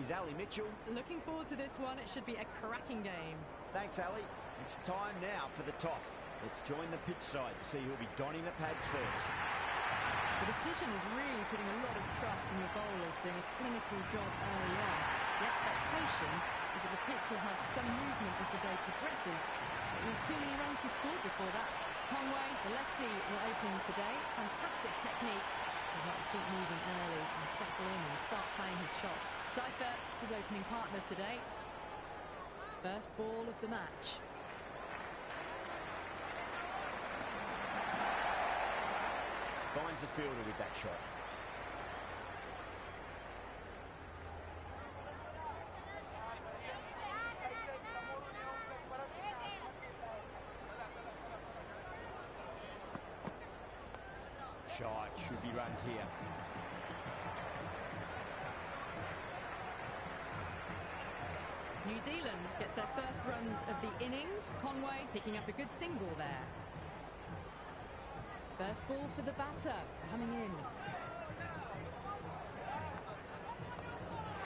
is Ali Mitchell. Looking forward to this one. It should be a cracking game. Thanks, Ali. It's time now for the toss. Let's join the pitch side to see who'll be donning the pads first. The decision is really putting a lot of trust in the bowlers doing a clinical job early on. The expectation is that the pitch will have some movement as the day progresses. But will too many runs be scored before that? Conway, the lefty, will open today. Fantastic technique. He'll get the feet moving early and settle in and start playing his shots. Seifert, his opening partner today. First ball of the match. Finds the fielder with that shot. Shot, should be runs here. New Zealand gets their first runs of the innings. Conway picking up a good single there. First ball for the batter, coming in.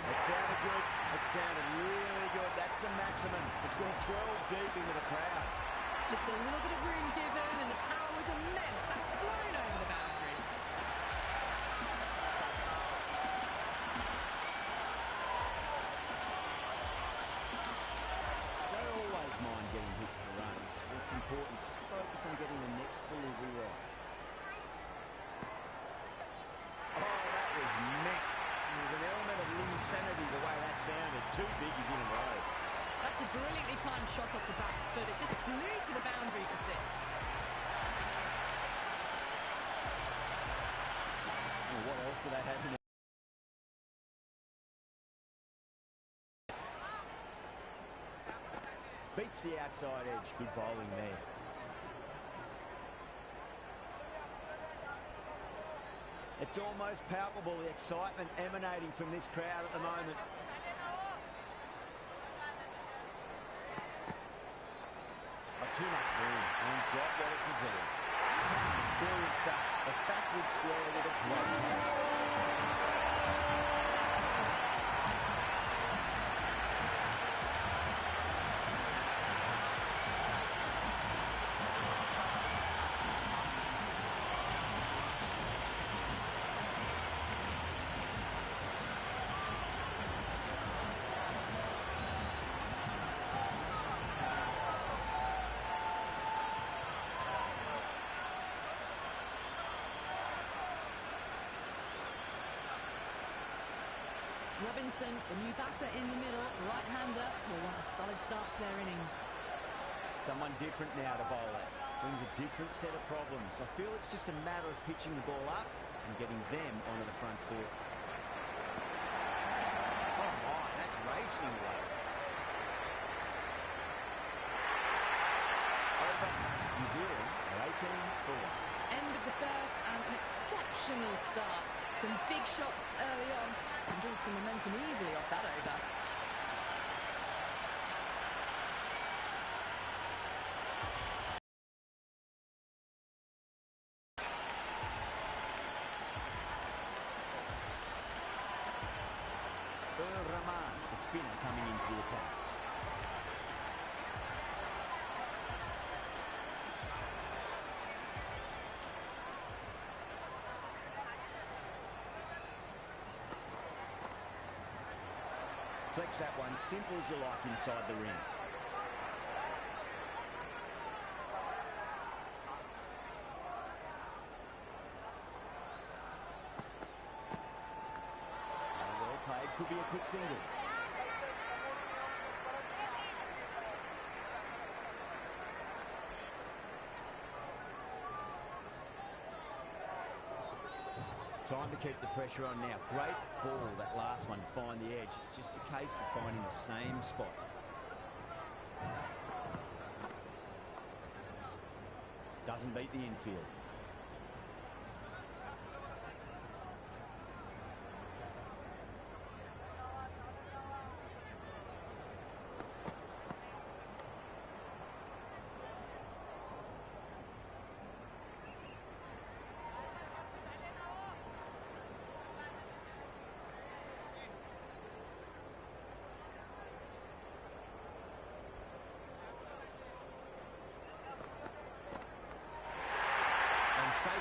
It sounded good. It sounded really good. That's a maximum. It's gone 12 deep into the crowd. Just a little bit of room given, and the power was immense. That's flown over the boundary. Don't always mind getting hit for runs. It's important. Just focus on getting the next delivery right. There's an element of insanity the way that sounded. Two biggies in a row. That's a brilliantly timed shot off the back foot. It just flew to the boundary for six. Well, what else did they have in it? Beats the outside edge. Good bowling there. It's almost palpable, the excitement emanating from this crowd at the moment. Got too much room and got what it deserved. Brilliant stuff. A backward square with a great catch. Robinson, the new batter in the middle, right-hander, will want a solid start to their innings. Someone different now to bowl at. Brings a different set of problems. I feel it's just a matter of pitching the ball up and getting them onto the front foot. Oh my, that's racing away. Over. New Zealand are 18 for 1. End of the first and an exceptional start. Some big shots early on and build some momentum easily off that over. Rahman, the spinner, coming into the attack. Flex that one, simple as you like inside the ring. Well played, could be a quick single. Time to keep the pressure on now. Great ball, that last one, to find the edge. It's just a case of finding the same spot. Doesn't beat the infield.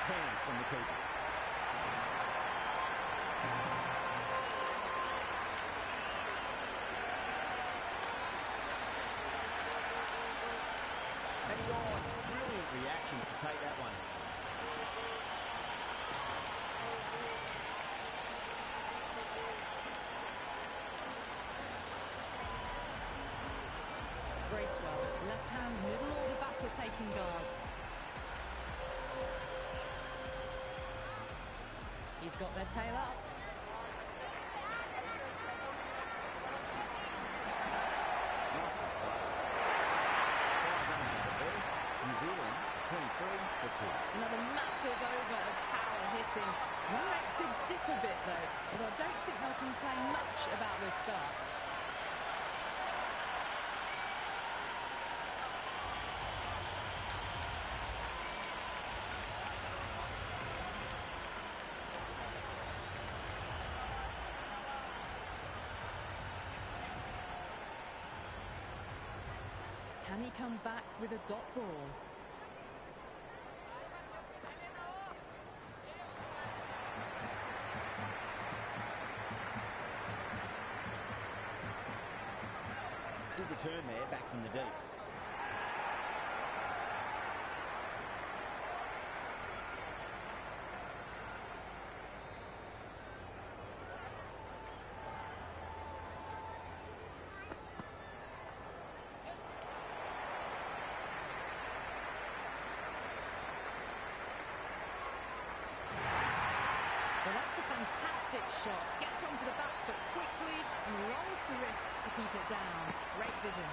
hands from the keeper. And God, brilliant reactions to take that one. Bracewell, left hand middle order batter taking guard. He's got their tail up. New Zealand 23 for 2. Another massive over of power hitting. Right to dip a bit though, but I don't think they'll complain much about this start. Can he come back with a dot ball? Good return there, back from the deep. Well, that's a fantastic shot. Gets onto the back foot quickly and rolls the wrists to keep it down. Great vision.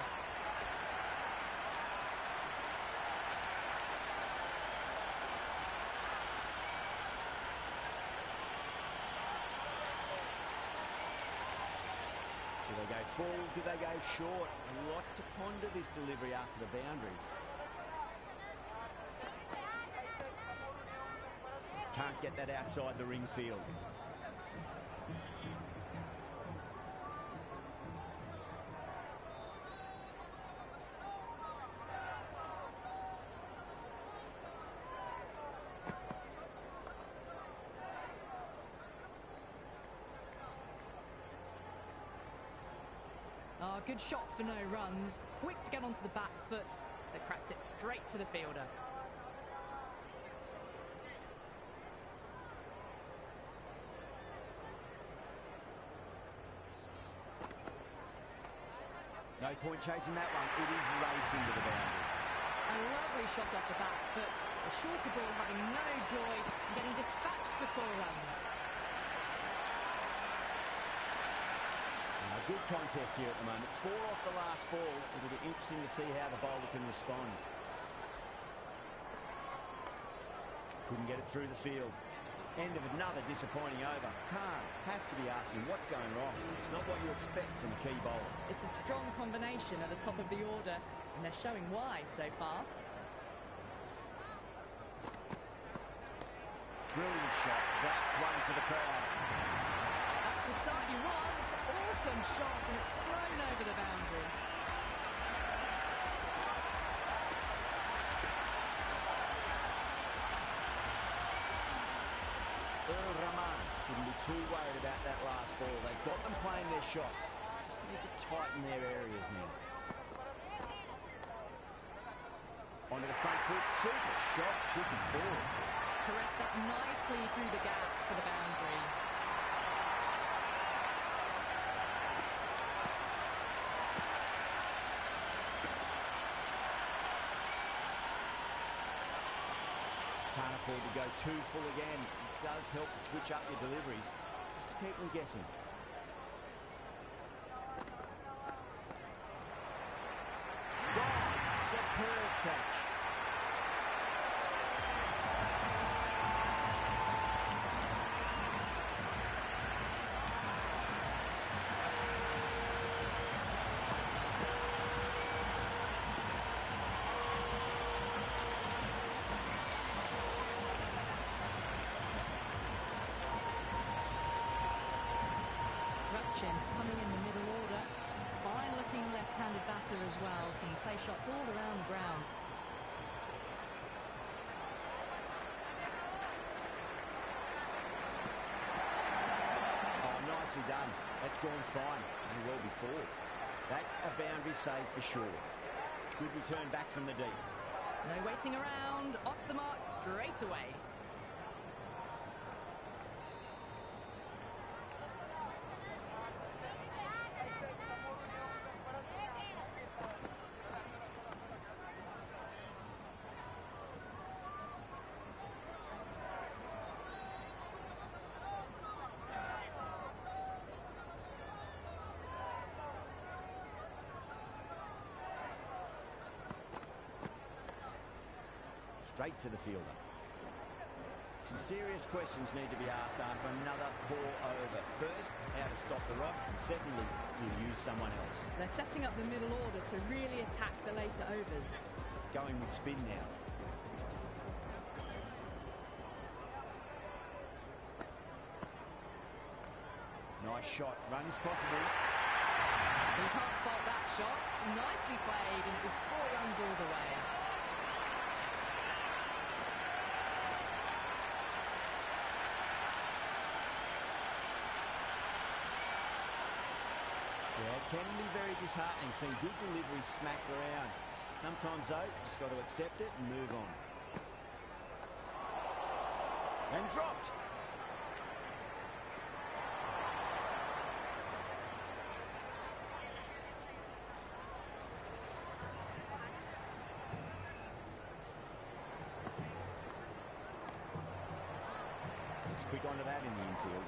Do they go full? Do they go short? A lot to ponder this delivery after the boundary. Can't get that outside the ring field. Oh, good shot for no runs. Quick to get onto the back foot. They cracked it straight to the fielder. No point chasing that one. It is racing to the boundary. A lovely shot off the back foot. The shorter ball having no joy and getting dispatched for 4 runs. A good contest here at the moment. 4 off the last ball. It'll be interesting to see how the bowler can respond. Couldn't get it through the field. End of another disappointing over. Khan has to be asking what's going wrong. It's not what you expect from a key bowler. It's a strong combination at the top of the order, and they're showing why so far. Brilliant shot. That's one for the crowd. That's the start you want. Awesome shot, and it's flown over the boundary. Rahman shouldn't be too worried about that last ball. They've got them playing their shots. Just need to tighten their areas now. Onto the front foot. Super shot. Should be forward. Caress that nicely through the gap to the boundary. Can't afford to go too full again. It does help to switch up your deliveries, just to keep them guessing. Gone. Superb catch. Coming in the middle order. Fine-looking left-handed batter as well. Can play shots all around the ground. nicely done. That's gone fine. And well before. That's a boundary save for sure. Good return back from the deep. No waiting around. Off the mark straight away. Straight to the fielder. Some serious questions need to be asked after another poor over. First, how to stop the rot, and secondly, to use someone else. They're setting up the middle order to really attack the later overs. Going with spin now. Nice shot. Runs possible. You can't fault that shot. Nicely played, and it was 4 runs all the way. Yeah, it can be very disheartening seeing good delivery smacked around. Sometimes, though, just got to accept it and move on. And dropped. Just quick onto that in the infield.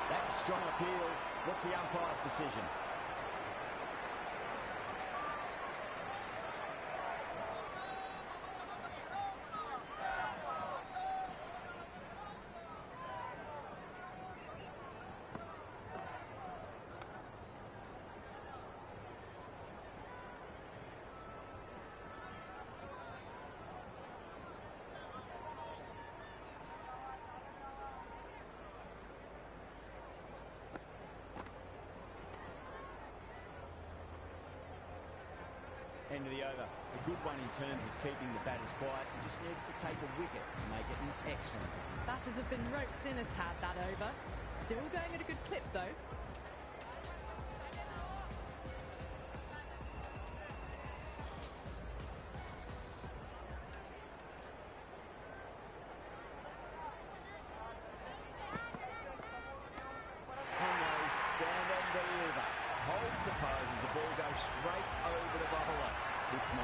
That's a strong appeal. What's the umpire's decision? End of the over. A good one in terms of keeping the batters quiet. You just needed to take a wicket to make it an excellent. Batters have been roped in a tad that over. Still going at a good clip though. Conway, stand and deliver. Holds the pose as the ball goes straight over the bubbler. 6 more.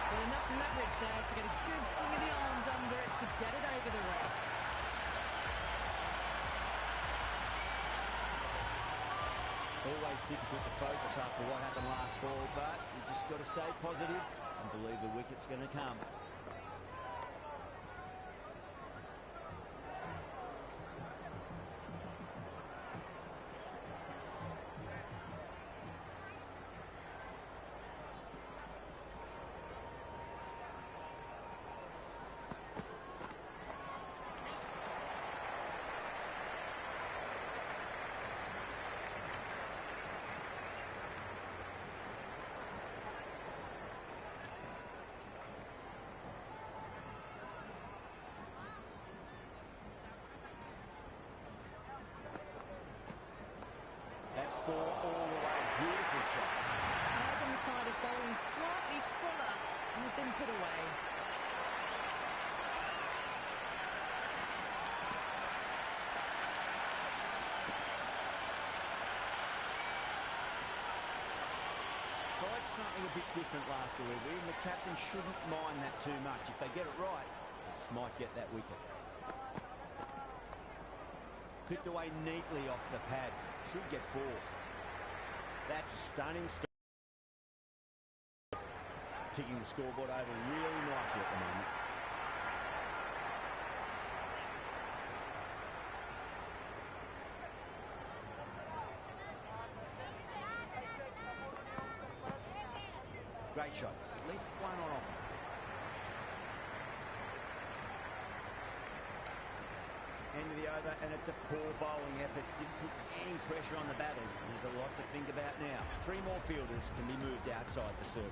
Well, enough leverage there to get a good swing of the arms under it to get it over the rail. Always difficult to focus after what happened last ball, but you just got to stay positive and believe the wicket's going to come. That's 4 all the way. Beautiful shot. Eyes on the side of bowling slightly fuller and have been put away. Tried something a bit different last delivery, and the captain shouldn't mind that too much. If they get it right, they just might get that wicket. Clipped away neatly off the pads. Should get 4. That's a stunning stop. Ticking the scoreboard over really nicely at the moment. Great shot. At least one on offer. End of the over, and it's a poor bowling effort. Didn't put any pressure on the batters. There's a lot to think about now. 3 more fielders can be moved outside the circle.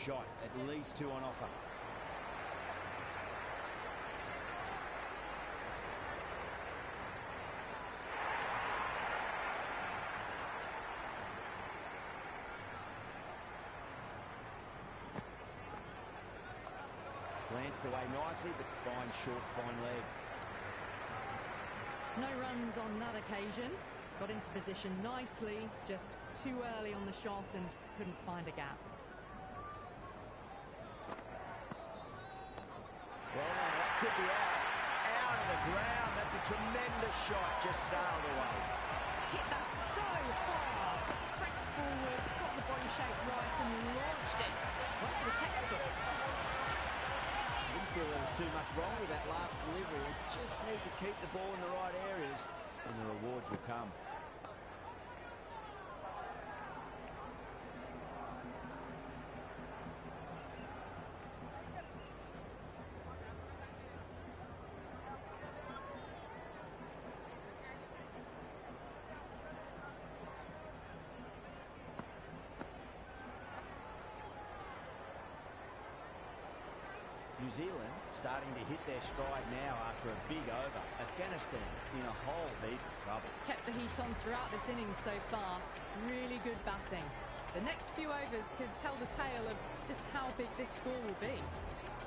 Shot, at least 2 on offer. Glanced away nicely, but fine short, fine leg. No runs on that occasion. Got into position nicely, just too early on the shot and couldn't find a gap. Well, that could be out of the ground. That's a tremendous shot, just sailed away. Hit that so hard, pressed forward, got the body shape right and launched it. Went for the textbook. Didn't feel there was too much wrong with that last delivery. They just need to keep the ball in the right areas and the rewards will come. New Zealand starting to hit their stride now after a big over. Afghanistan in a whole heap of trouble. Kept the heat on throughout this innings so far. Really good batting. The next few overs could tell the tale of just how big this score will be.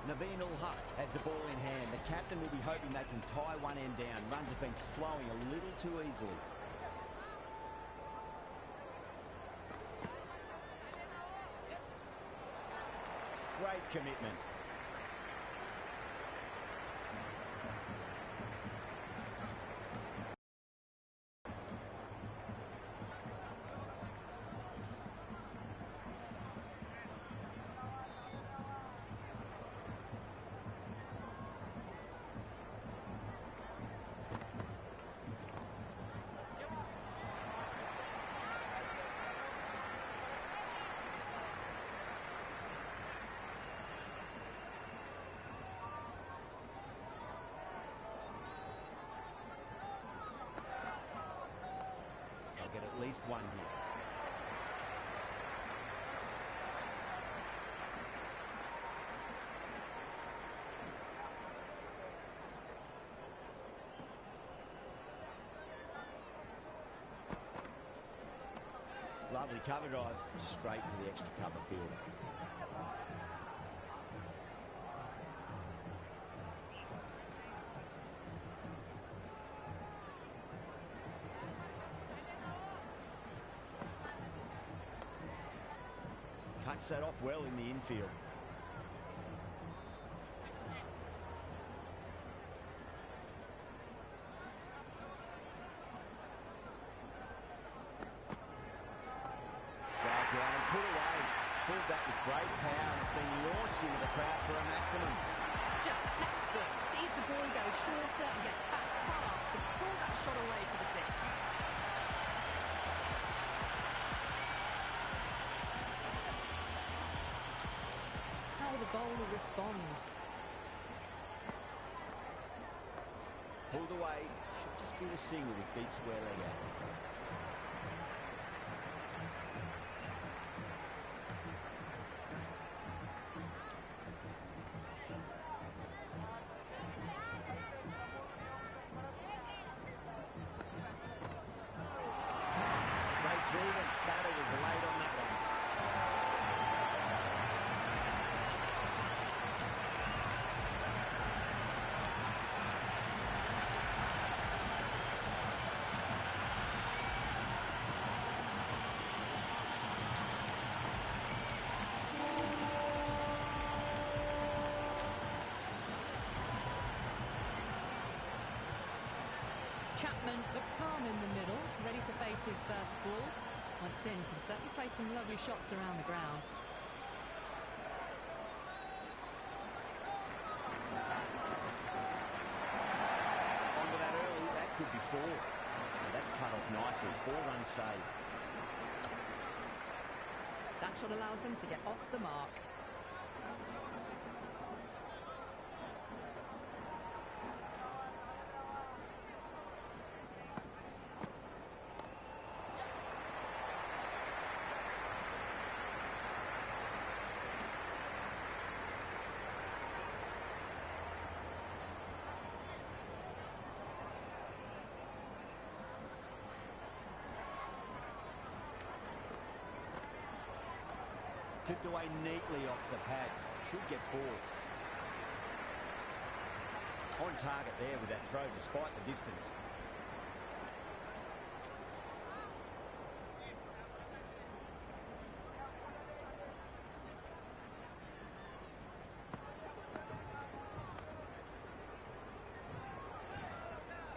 Naveen-ul-Haq has the ball in hand. The captain will be hoping they can tie one end down. Runs have been flowing a little too easily. Great commitment. Get at least one here. Lovely cover drive, straight to the extra cover fielder. Cuts that off well in the infield. Dragged down and put away. Pulled that with great power and it's been launched into the crowd for a maximum. Just textbook. Sees the ball go shorter and gets back fast to pull that shot away for the 6. The bowler respond. Pulled away, should just be the single with deep square leg out. Straight through, the batter was late on that one. Chapman looks calm in the middle, ready to face his first ball. Once in, can certainly play some lovely shots around the ground. Onto that early, that could be 4. That's cut off nicely, 4 runs saved. That shot allows them to get off the mark. Clipped away neatly off the pads. Should get 4. On target there with that throw, despite the distance.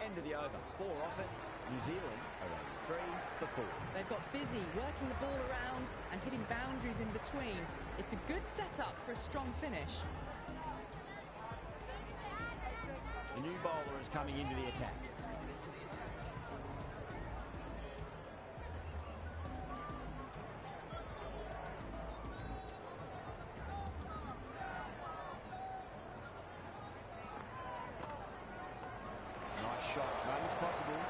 End of the over. 4 off it. New Zealand are only 3 for 4. They've got busy working the ball around and hitting boundaries in between. It's a good setup for a strong finish. The new bowler is coming into the attack. Nice shot. Runs possible.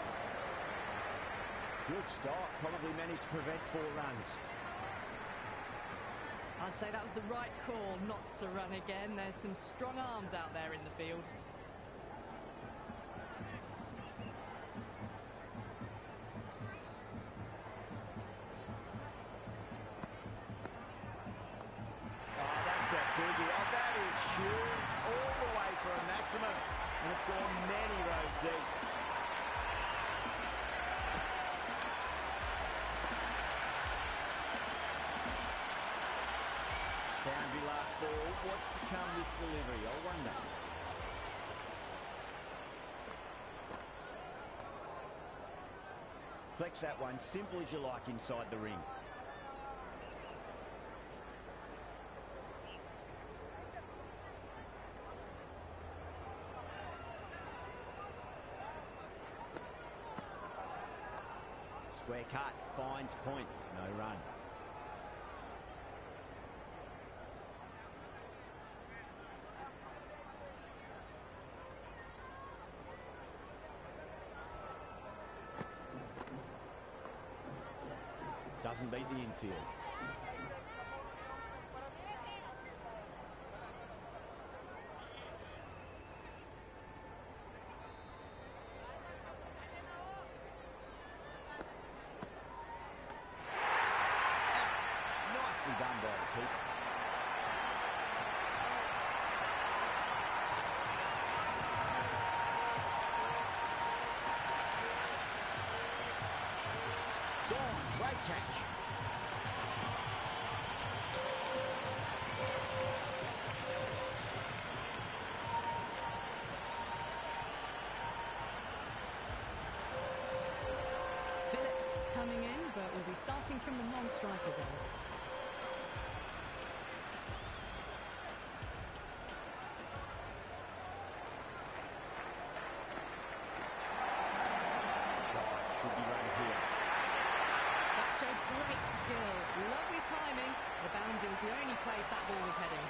Good start. Probably managed to prevent 4 runs. I'd say that was the right call not to run again. There's some strong arms out there in the field. Oh, that's a biggie. Oh, that is huge. All the way for a maximum. And it's gone many rows deep. Boundary last ball. What's to come this delivery? I wonder. Flex that one, simple as you like inside the ring. Square cut, finds point, no run. Doesn't beat the infield. Nicely done by the keeper. Gone. Great catch. Phillips coming in, but will be starting from the non-striker's end. Should be runs here. That showed great skill. Lovely timing. The boundary was the only place that ball was heading.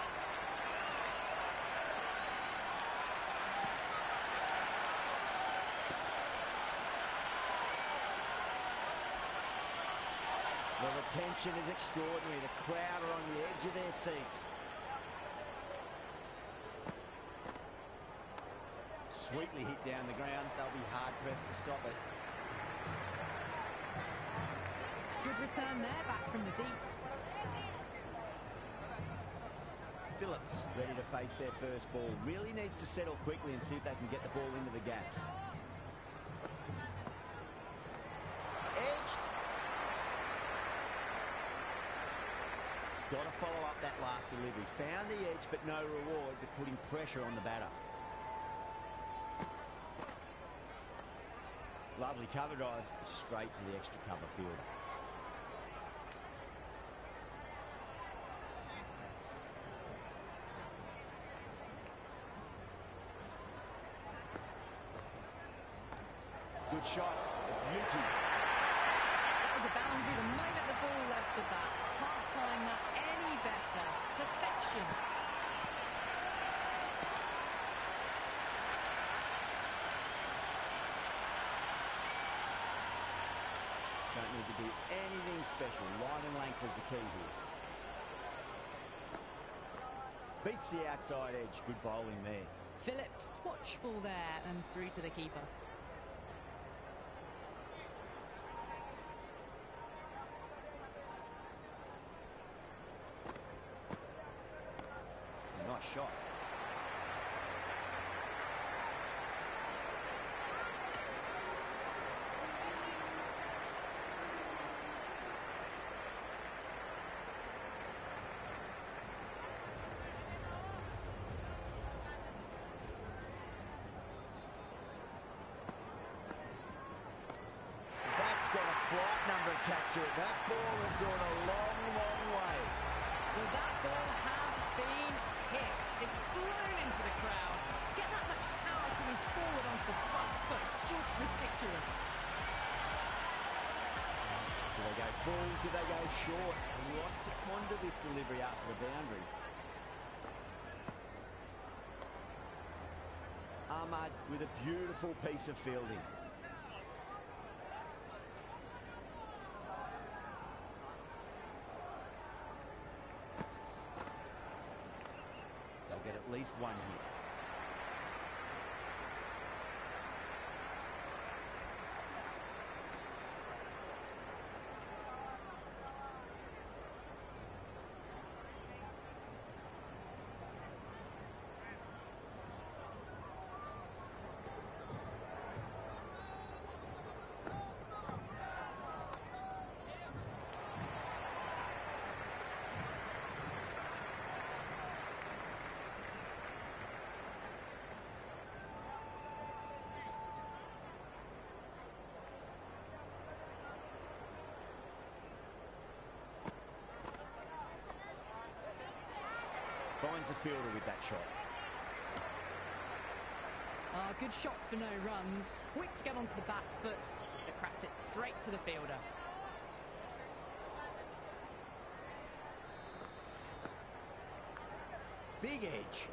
Well, the tension is extraordinary. The crowd are on the edge of their seats. Sweetly hit down the ground. They'll be hard-pressed to stop it. Good return there, back from the deep. Phillips ready to face their first ball. Really needs to settle quickly and see if they can get the ball into the gaps. Edged. Got to follow up that last delivery. Found the edge, but no reward, but putting pressure on the batter. Lovely cover drive, straight to the extra cover field. Good shot. A beauty. That was a boundary the moment the ball left the bat. Can't time that any better. Perfection. Don't need to do anything special. Line and length is the key here. Beats the outside edge. Good bowling there. Phillips, watchful there and through to the keeper. Nice shot. Got a flight number attached to it. That ball has gone a long, long way. Well, that ball has been hit. It's flown into the crowd. To get that much power coming forward onto the front foot, just ridiculous. Do they go full? Do they go short? And you like to ponder this delivery after the boundary. Ahmad with a beautiful piece of fielding. Get at least one here. Finds the fielder with that shot. Good shot for no runs. Quick to get onto the back foot. But cracked it straight to the fielder. Big edge.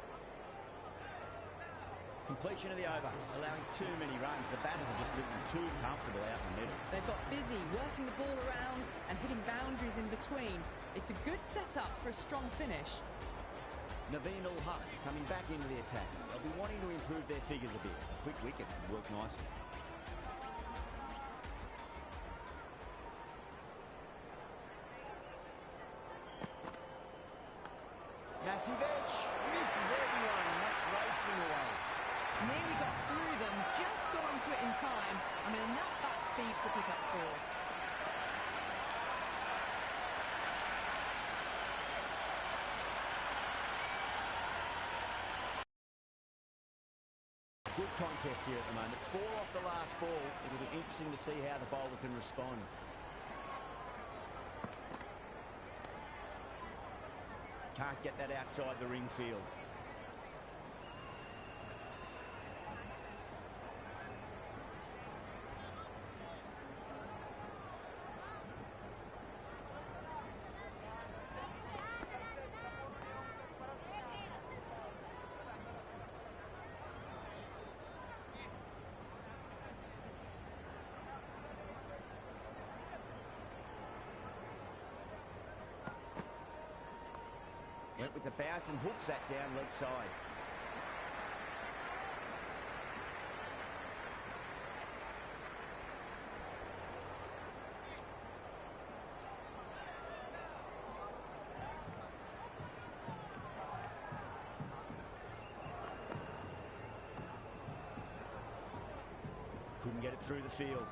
Completion of the over, allowing too many runs. The batters are just looking too comfortable out in the middle. They've got busy working the ball around and hitting boundaries in between. It's a good setup for a strong finish. Naveen ul-Haq coming back into the attack. They'll be wanting to improve their figures a bit. A quick wicket would work nicely. Massive edge. Misses everyone, and that's racing away. Nearly got through them, just got onto it in time. I mean, enough bat speed to pick up 4. Good contest here at the moment. 4 off the last ball. It'll be interesting to see how the bowler can respond. Can't get that outside the ring field. Went with the bounce and hooks that down leg side. Couldn't get it through the field.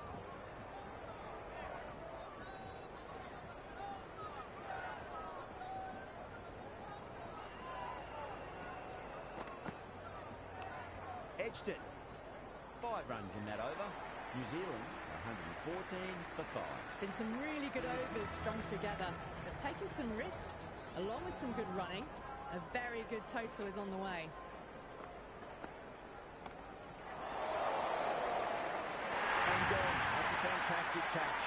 Edged it. 5 runs in that over. New Zealand 114 for 5. Been some really good overs strung together. They've taken some risks along with some good running. A very good total is on the way. And fantastic catch.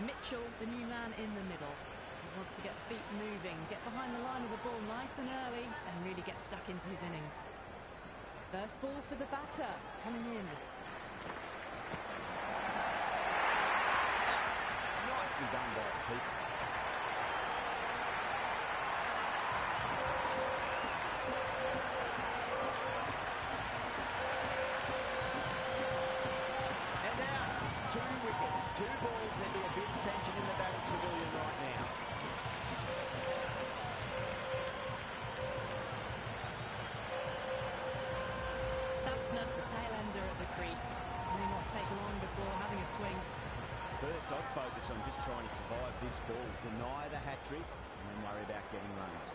Mitchell, the new man in the middle. He wants to get feet moving, get behind the line of the ball nice and early, and really get stuck into his innings. First ball for the batter, coming in. Nicely done by the keeper. And now, 2 wickets, 2 balls. There'll be a bit of tension in the batter's pavilion right now. Sapsner, the tail ender at the crease. May not take long before having a swing. First, I'd focus on just trying to survive this ball, deny the hat-trick, and then worry about getting runs.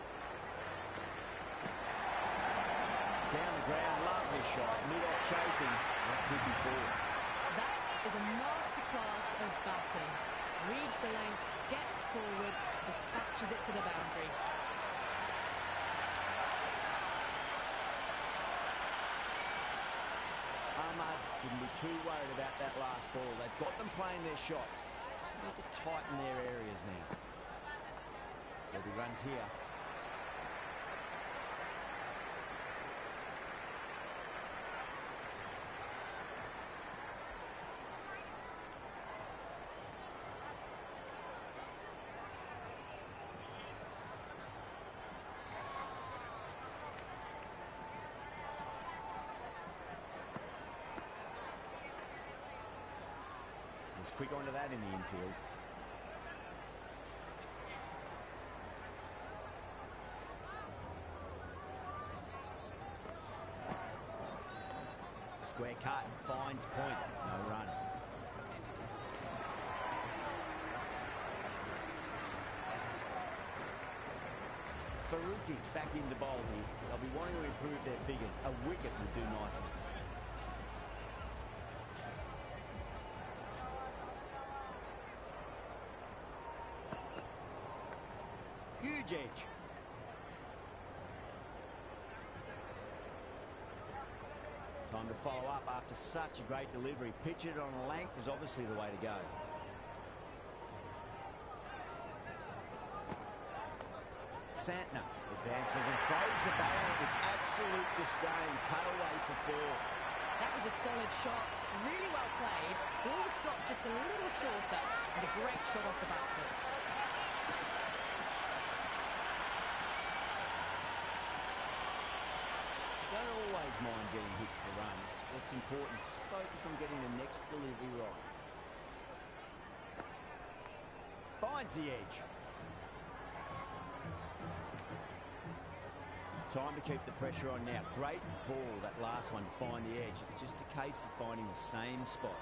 Down the ground, lovely shot, mid-off chasing, that could be 4. That is a masterclass of batting. Reads the length, gets forward, dispatches it to the boundary. Ahmad shouldn't be too worried about that last ball. They've got them playing their shots. Just need to tighten their areas now. There'll be runs here. Just quick onto that in the infield. Square cut, finds point, no run. Faruqi back into bowl here. They'll be wanting to improve their figures. A wicket would do nicely. Huge edge. Time to follow up after such a great delivery. Pitch it on a length is obviously the way to go. Santner advances and throws the ball with absolute disdain. Cut away for 4. That was a solid shot, really well played. Ball was dropped just a little shorter, and a great shot off the back foot. Don't always mind getting hit for runs. What's important is just focus on getting the next delivery right. Finds the edge. Time to keep the pressure on now. Great ball, that last one, to find the edge. It's just a case of finding the same spot.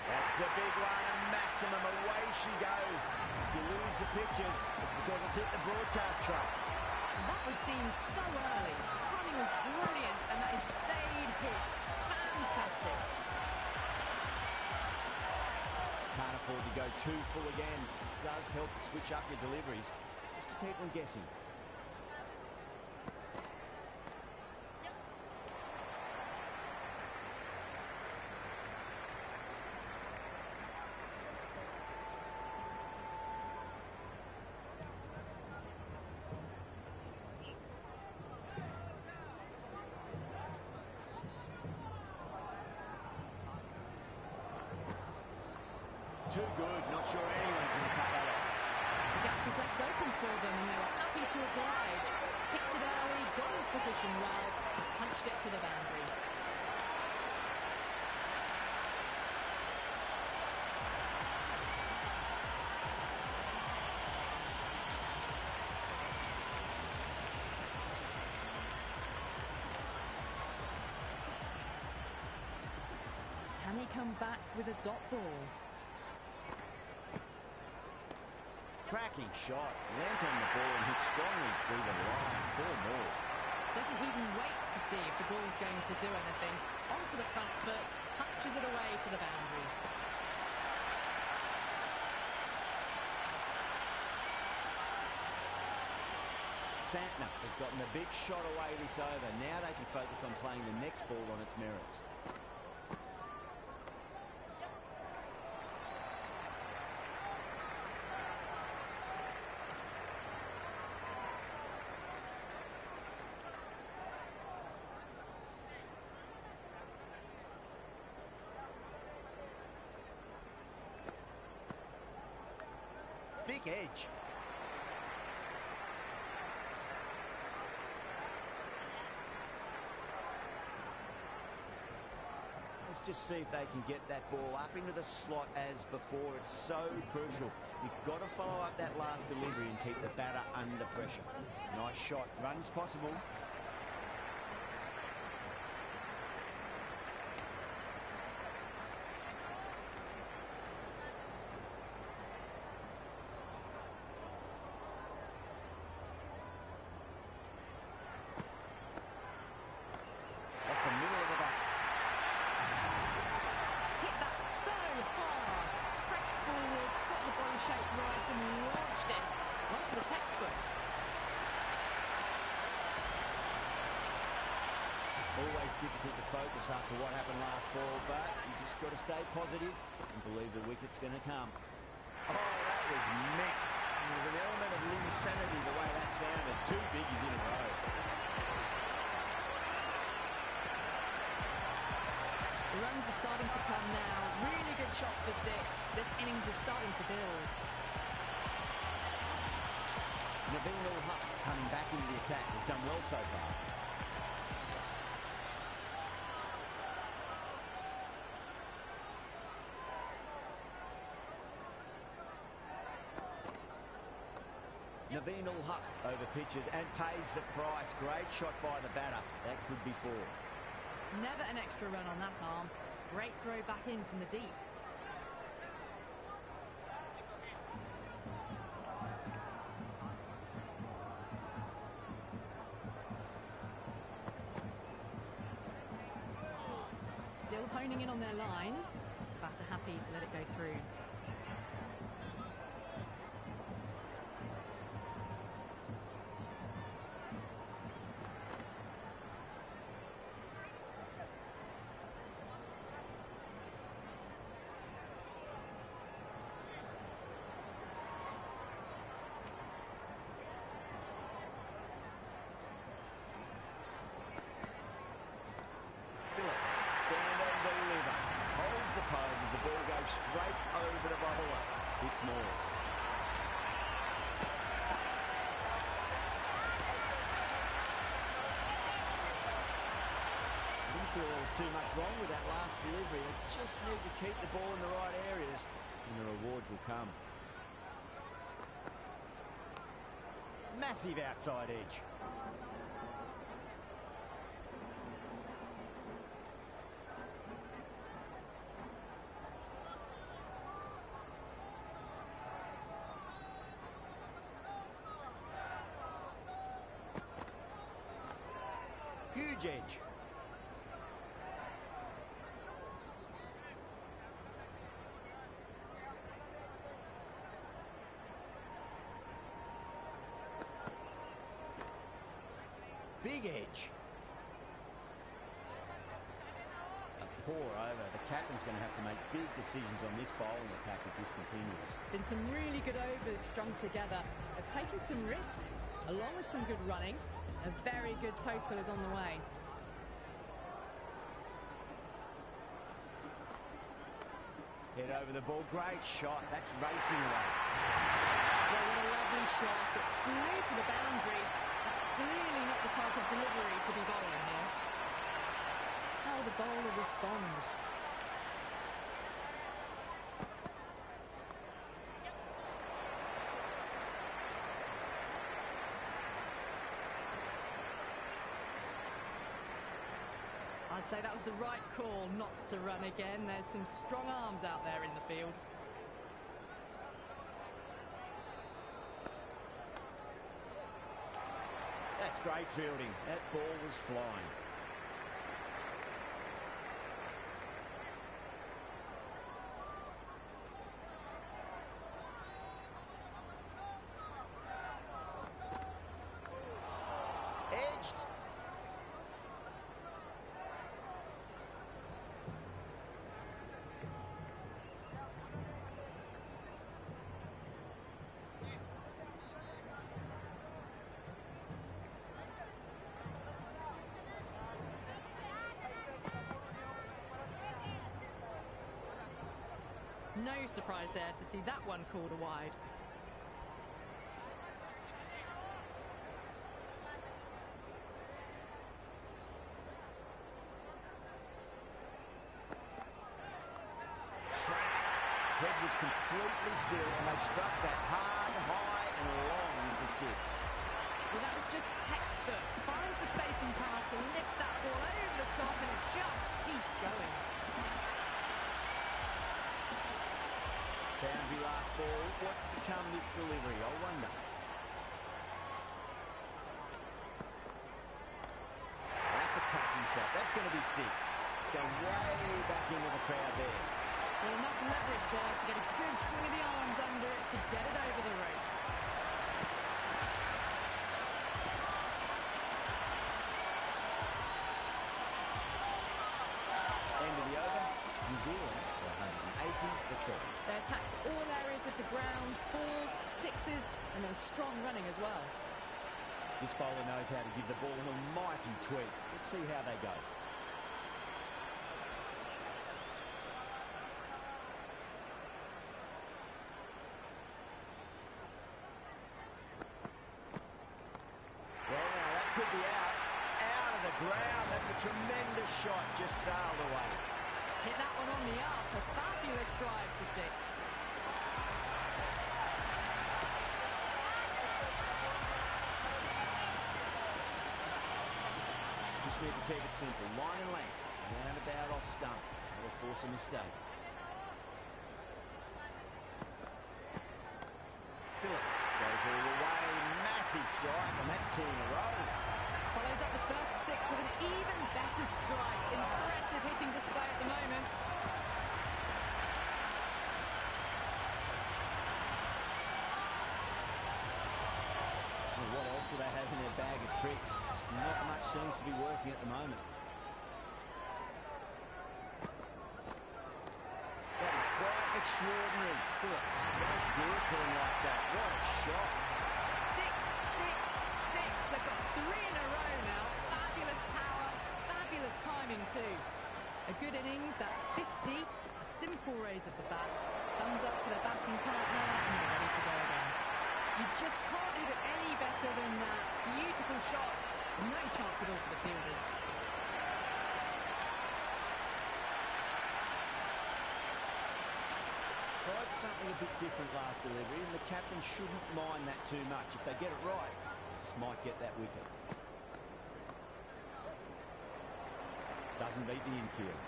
That's a big one, and maximum. Away she goes. If you lose the pictures, it's because it's hit the broadcast truck. That was seen so early. The timing was brilliant, and that is stayed hit. Fantastic. Can't afford to go too full again. It does help to switch up your deliveries, just to keep them guessing. Too good, not sure anyone's going to cut that off. The gap was left open for them, and they were happy to oblige. Picked it early, got into position well, and punched it to the boundary. come back with a dot ball. Cracking shot. Lent on the ball and hit strongly through the line. 4 more. Doesn't even wait to see if the ball's going to do anything. Onto the front foot, punches it away to the boundary. Santner has gotten the big shot away this over. Now they can focus on playing the next ball on its merits. Thick edge. Let's just see if they can get that ball up into the slot as before. It's so crucial. You've got to follow up that last delivery and keep the batter under pressure. Nice shot. Runs possible. Always difficult to focus after what happened last ball, but you just got to stay positive and believe the wicket's going to come. Oh, that was met. There was an element of insanity the way that sounded. 2 biggies in a row. The runs are starting to come now. Really good shot for 6. This innings is starting to build. Naveen Ul-Haq coming back into the attack has done well so far. Naveen Ul-Haq over pitches and pays the price. Great shot by the batter. That could be 4. Never an extra run on that arm. Great throw back in from the deep. Still honing in on their lines. Batter happy to let it go through. Straight over the bowler. 6 more. Didn't feel there was too much wrong with that last delivery. They just need to keep the ball in the right areas and the rewards will come. Massive outside edge. Huge edge. Big edge. A pour over. The captain's going to have to make big decisions on this bowling attack if this continues. Been some really good overs strung together. Have taken some risks along with some good running. A very good total is on the way. Head over the ball. Great shot. That's racing away. Well, what a lovely shot. It flew to the boundary. That's clearly not the type of delivery to be bowling here. How will the bowler respond? I'd say that was the right call not to run again. There's some strong arms out there in the field. That's great fielding. That ball was flying. Edged. No surprise there to see that one called a wide. Head was completely still and they struck that hard, high and long for six. Well, that was just textbook. Finds the space and power to lift that ball over the top and it just keeps going. Boundary last ball. What's to come this delivery? I wonder. That's a cracking shot. That's going to be six. It's going way back into the crowd there. Well, enough leverage there to get a good swing of the arms under it to get it over the rope. End of the over. New Zealand 180%. They attacked all areas of the ground, fours, sixes, and there was strong running as well. This bowler knows how to give the ball an almighty tweak. Let's see how they go. Could be out of the ground. That's a tremendous shot, just sailed away. Hit that one on the up, a fabulous drive for six. Just need to keep it simple. Line and length, round about off stump. That'll force a mistake. Phillips goes all the way, massive strike, and that's two in a row. Follows up the first six with an even better strike. Impressive hitting display at the moment. Well, what else do they have in their bag of tricks? Just not much seems to be working at the moment. That is quite extraordinary. Phillips, don't do it to him like that. What a shot. 6-6-6. They've got three in a row now. Fabulous power, fabulous timing too. A good innings, that's 50. A simple raise of the bats. Thumbs up to their batting partner and they're ready to go again. You just can't hit it any better than that. Beautiful shot. No chance at all for the fielders. Tried something a bit different last delivery, and the captain shouldn't mind that too much. If they get it right, just might get that wicket. Doesn't beat the infield.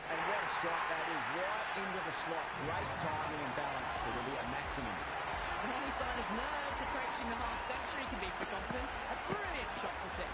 And what a strike that is, right into the slot. Great timing and balance. It'll be a maximum. Any sign of nerves approaching the half-century can be forgotten. A brilliant shot for six.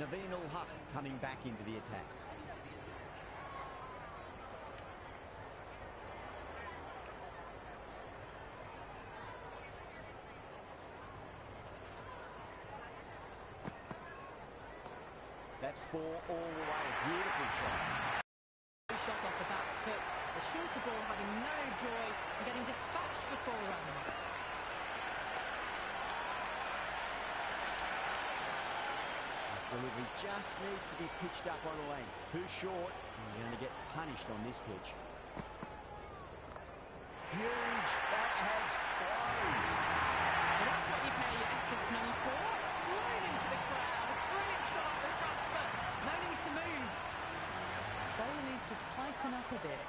Naveen-ul-Haq coming back into the attack. That's 4 all the way. Beautiful shot. Shot off the back foot. The shorter ball having no joy and getting dispatched for 4 runs. This delivery just needs to be pitched up on length. Too short, and you're going to get punished on this pitch. Huge. That has flown. Well, that's what you pay your entrance money for. It's flown into the crowd. A brilliant shot off the front foot. No need to move. Bowler needs to tighten up a bit.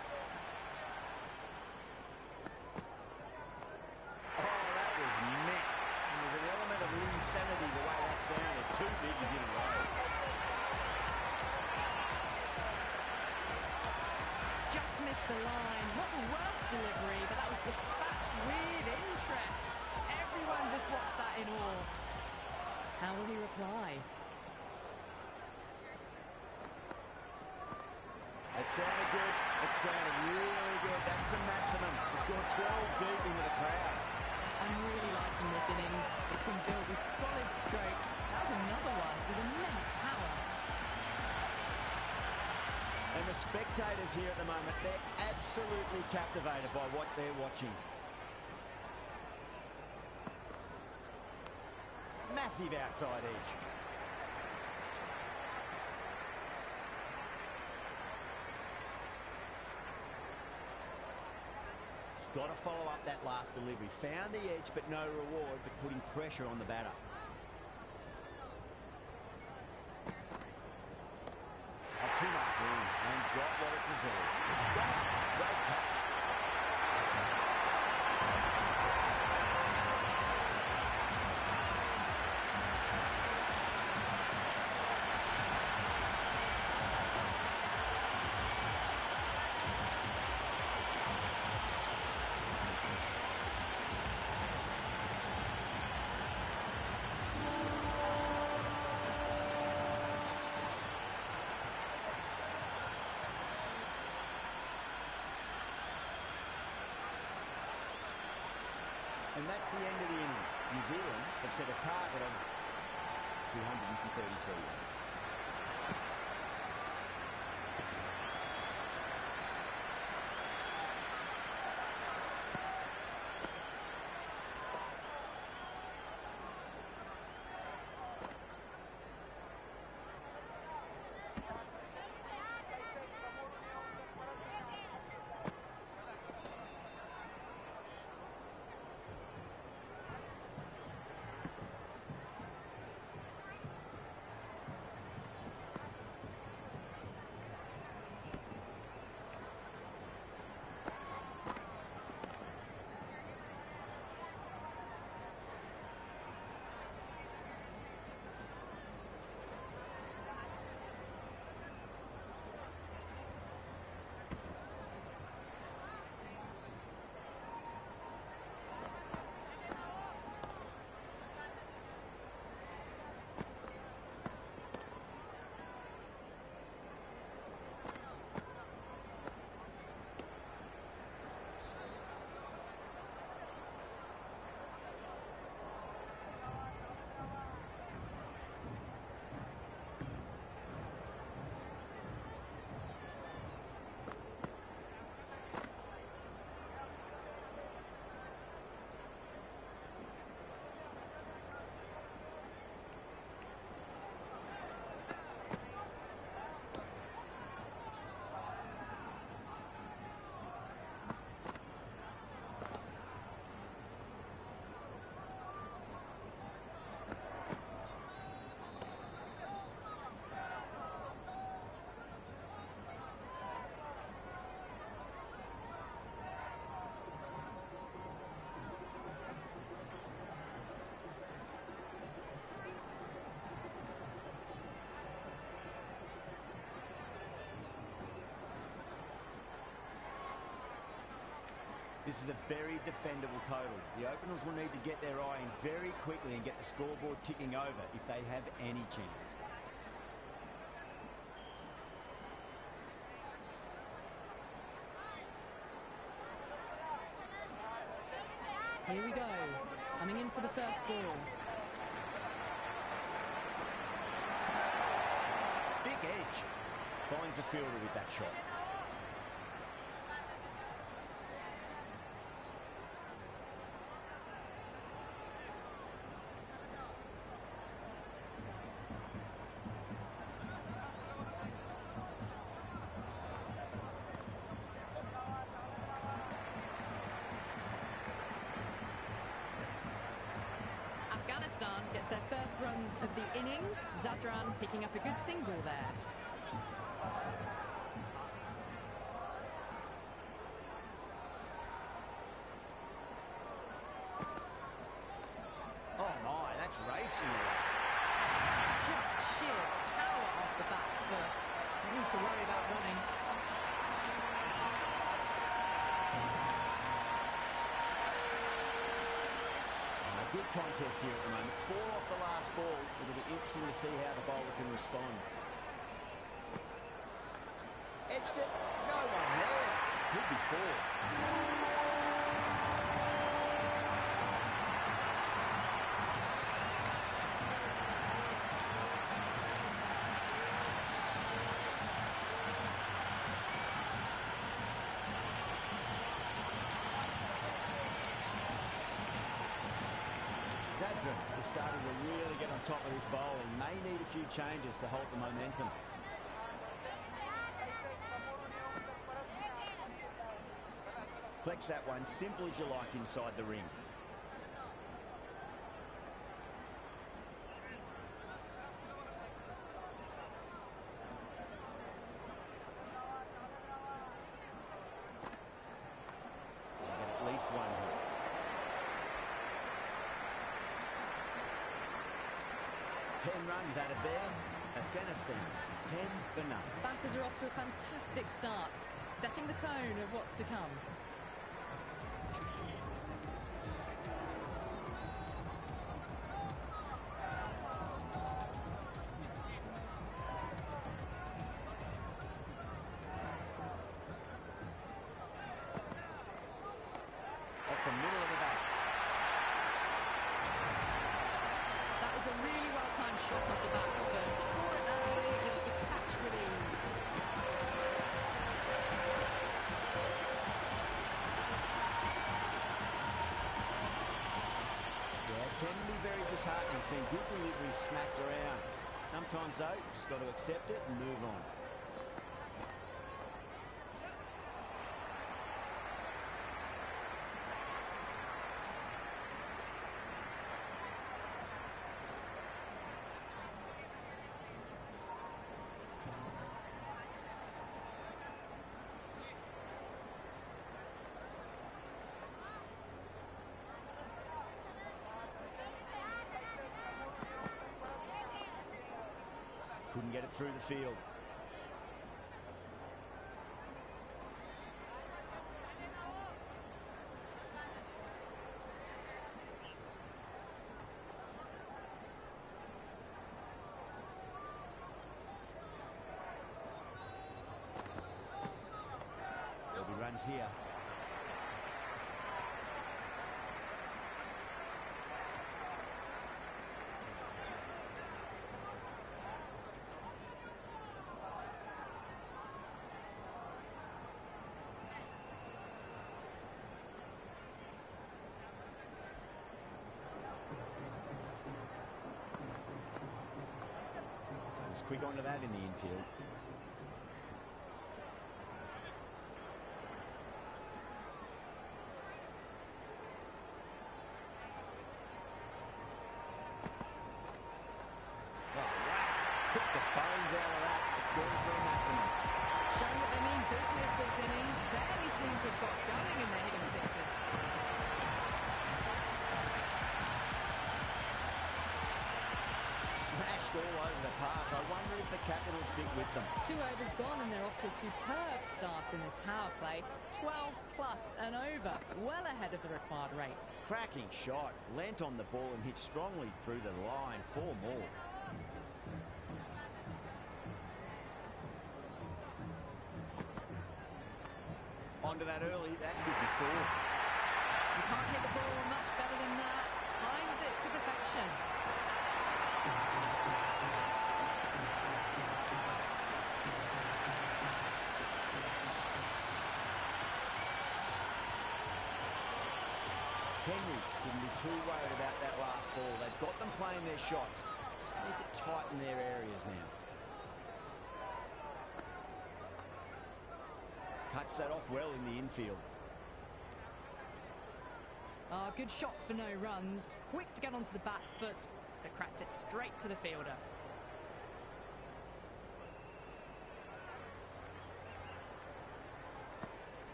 Oh, that was met. There's an element of insanity the way that sounded. Too big is in a row. Just missed the line. Not the worst delivery, but that was dispatched with interest. Everyone just watched that in awe. How will he reply? It sounded good. It sounded really good. That's the maximum. It's gone 12 deep into the crowd. I'm really liking this innings. It's been built with solid strokes. That was another one with immense power. And the spectators here at the moment, they're absolutely captivated by what they're watching. Massive outside edge. Got to follow up that last delivery. Found the edge, but no reward, but putting pressure on the batter. Too much room, and got what it deserved. Got it. Great catch. And that's the end of the innings. New Zealand have set a target of 233 runs. This is a very defendable total. The openers will need to get their eye in very quickly and get the scoreboard ticking over if they have any chance. Here we go. Coming in for the first ball. edge. Finds the fielder with that shot. Afghanistan gets their first runs of the innings. Zadran picking up a good single there. Oh my, that's racing away. Just sheer power off the back foot. No need to worry about running. Good contest here at the moment. 4 off the last ball. It'll be interesting to see how the bowler can respond. Edged it. No one there. Could be 4. Zadran is starting to really get on top of this bowling. May need a few changes to hold the momentum. Flex that one simple as you like inside the ring. We'll get at least one here. Runs out of there. Afghanistan 10 for nothing. Batters are off to a fantastic start, setting the tone of what's to come. Off the middle of the bat. That was a really well-timed shot off the back foot. Saw it early, it was dispatched with ease. Yeah, it can be very disheartening seeing good deliveries smacked around. Sometimes, though, you just got to accept it and move on. Couldn't get it through the field. There'll be runs here. Quick onto that in the infield. Oh, wow. Hit the bones out of that. It's going for a maximum. Showing that they mean business this innings. Barely seem to have got going in their hitting sixes. Smashed all over the park. I wonder if the captain will stick with them. 2 overs gone and they're off to a superb start in this power play. 12 plus and over, well ahead of the required rate. Cracking shot. Leant on the ball and hit strongly through the line. 4 more. Onto that early. That could be 4. You can't hit the ball much better than that. Timed it to perfection. Shouldn't be too worried about that last ball. They've got them playing their shots. Just need to tighten their areas now. Cuts that off well in the infield. Good shot for no runs. Quick to get onto the back foot, but cracked it straight to the fielder.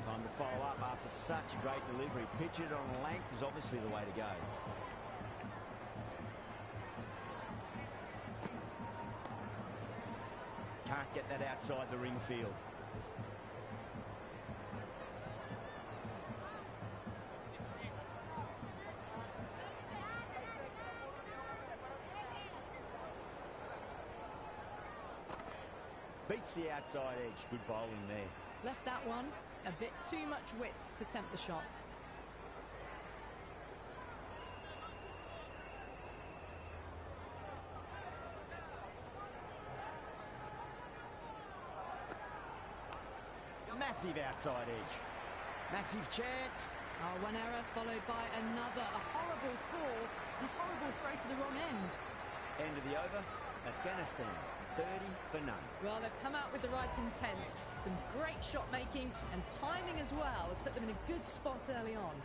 Time to follow up after such a great delivery. Pitch it on length is obviously the way to go. Can't get that outside the ring field. Beats the outside edge. Good bowling there. Left that one a bit too much width to tempt the shot. Massive outside edge. Massive chance. One error followed by another. A horrible call and a horrible throw to the wrong end. End of the over. Afghanistan 30 for none. Well, they've come out with the right intent. Some great shot making and timing as well has put them in a good spot early on.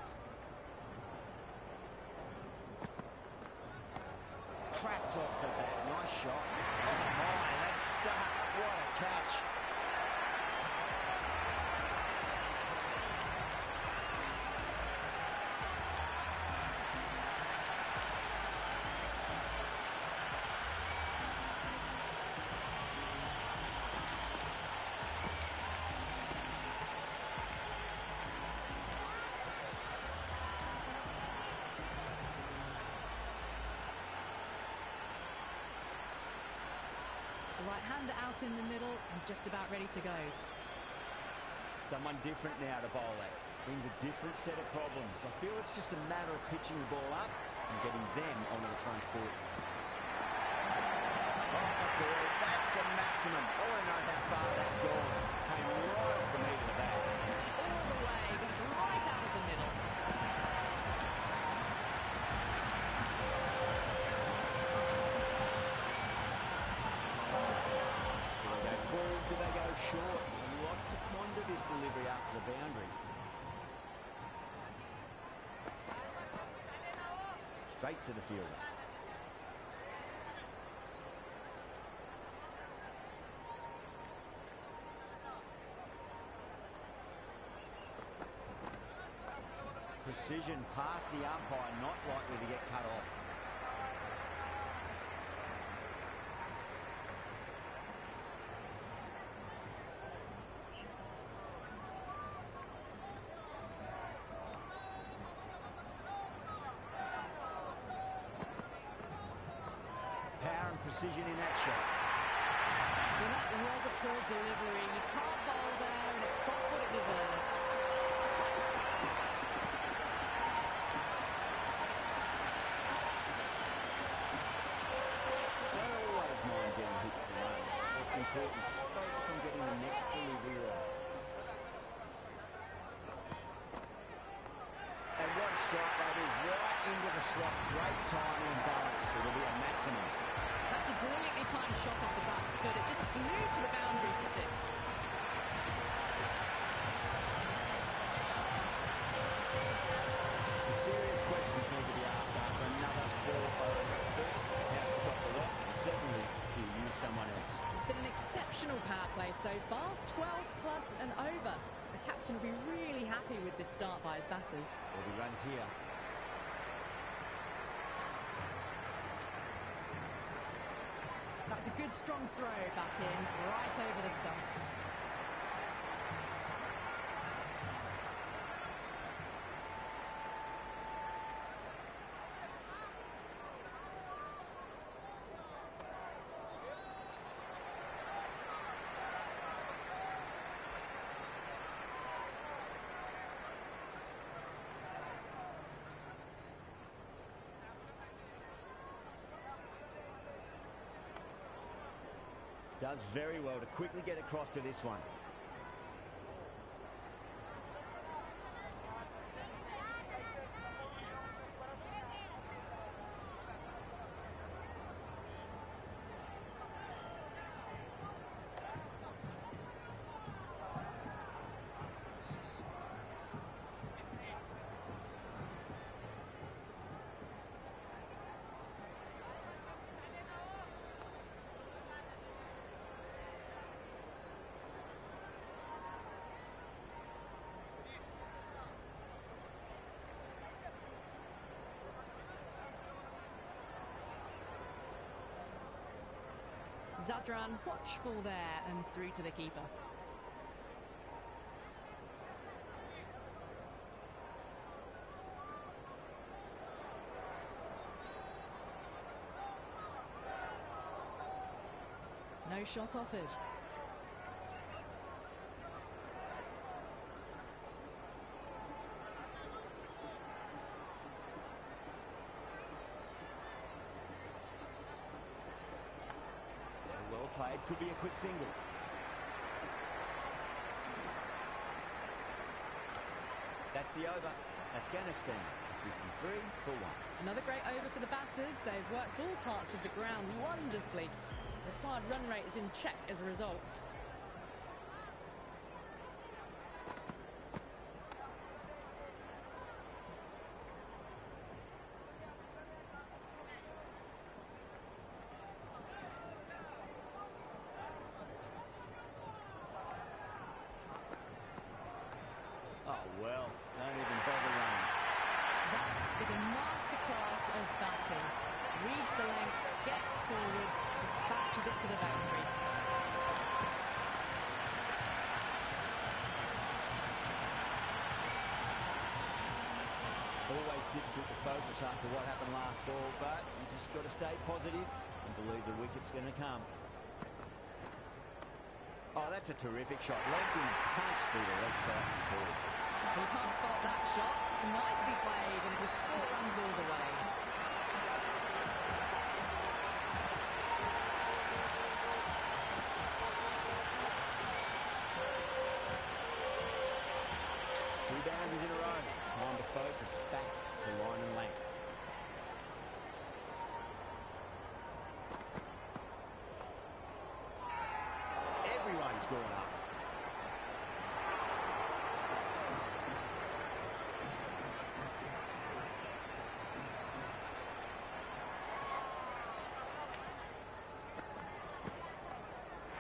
Cracks off the bat. Nice shot. Oh my, that's stuck. What a catch. Right-hander out in the middle and just about ready to go. Someone different now to bowl at. Brings a different set of problems. I feel it's just a matter of pitching the ball up and getting them onto the front foot. Oh boy, that's a maximum. I want to know how far that's gone. Came right from me to the back. All the way, right out of the middle. Do they go short? A lot to ponder this delivery after the boundary. Straight to the fielder. Precision past the umpire, not likely to get cut off. Precision in that shot. Well, that was a poor delivery. You can't bowl there, and it got what it deserved. Don't always mind getting hit for runs. What's important, just focus on getting the next delivery right. And what a strike that is, right into the slot. Great timing and balance. It'll be a maximum. That's a brilliantly timed shot off the back foot. It just flew to the boundary for six. Some serious questions need to be asked after another poor over. First, how to stop the lot, and secondly, do you use someone else? It's been an exceptional power play so far, 12 plus and over. The captain will be really happy with this start by his batters. There'll be runs here. That's a good strong throw back in, right over the stumps. Does very well to quickly get across to this one. Zadran watchful there and through to the keeper. No shot offered. Well played, could be a quick single. That's the over. Afghanistan, 53 for 1. Another great over for the batters. They've worked all parts of the ground wonderfully. The required run rate is in check as a result. Oh, well, don't even bother running. That is a masterclass of batting. Reads the length, gets forward, dispatches it to the boundary. Always difficult to focus after what happened last ball, but you just got to stay positive and believe the wicket's going to come. Oh, that's a terrific shot. Legged in and punched through the leg side of the ball. You can't fault that shot. Nicely played, and it was 4 runs all the way. Two boundaries in a row. Time to focus back to line and length. Everyone's gone up.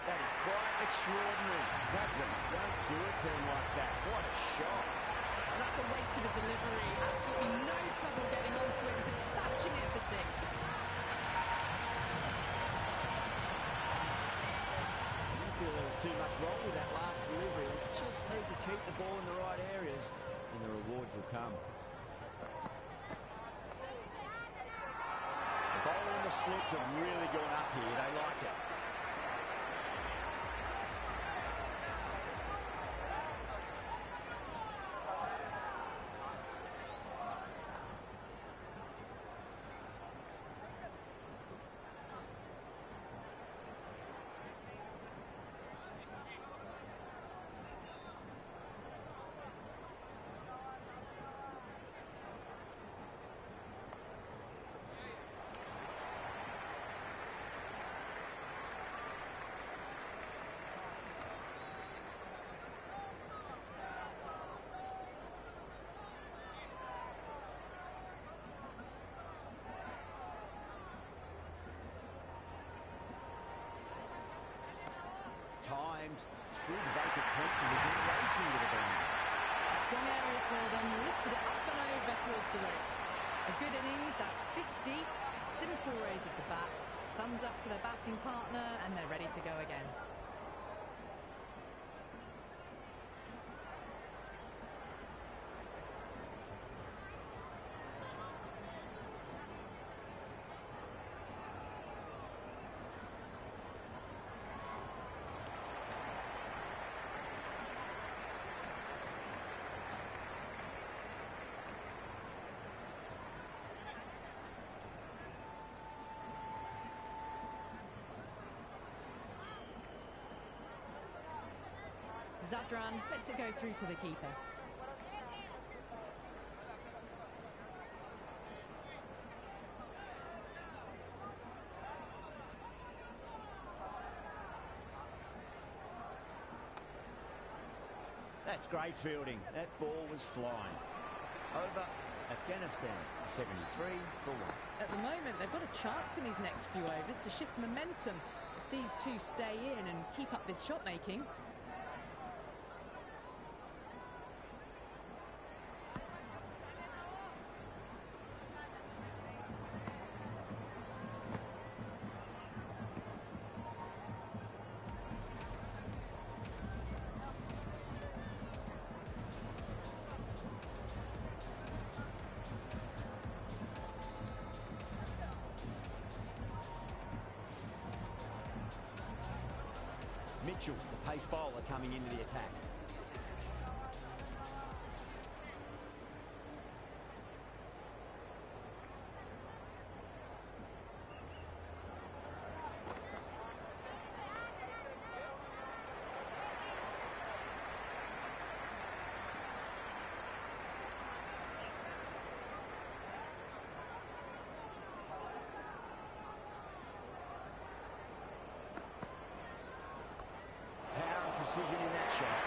That is quite extraordinary. Zadran, don't do it to him like that. What a shot. And that's a waste of a delivery. Absolutely no trouble getting onto it, dispatching it for 6. Feel there was too much wrong with that last delivery. They just need to keep the ball in the right areas and the rewards will come. The bowler and the slips have really gone up here. They like it. Timed through the vacant point position, racing to the boundary. A strong area for them, lifted it up and over towards the rope. A good innings, that's 50. Simple raise of the bats. Thumbs up to their batting partner, and they're ready to go again. Zadran lets it go through to the keeper. That's great fielding. That ball was flying. Over Afghanistan, 73 for 1. At the moment, they've got a chance in these next few overs to shift momentum if these two stay in and keep up this shot making. Mitchell, the pace bowler, coming into the attack. Precision in that shot.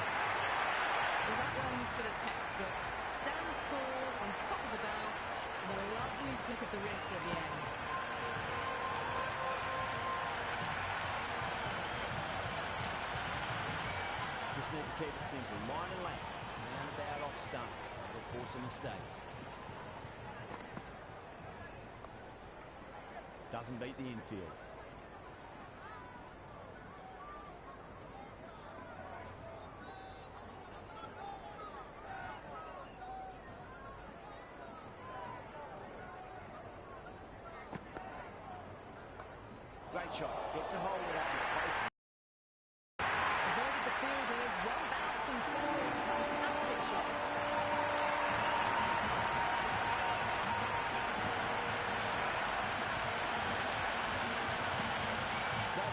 Well, that one's for the textbook. Stands tall on top of the bounce and a lovely flick of the wrist at the end. Just need to keep it simple. Line and length. Roundabout off stump. That'll force a mistake. Doesn't beat the infield. Great shot. Gets a hold of that and places. Avoided the fielders, one bounce and four. Fantastic shots.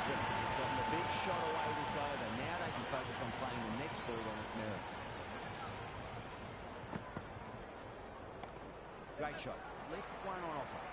Zealand has gotten the big shot away this over. Now they can focus on playing the next ball on its merits. Great shot. At least one on offer.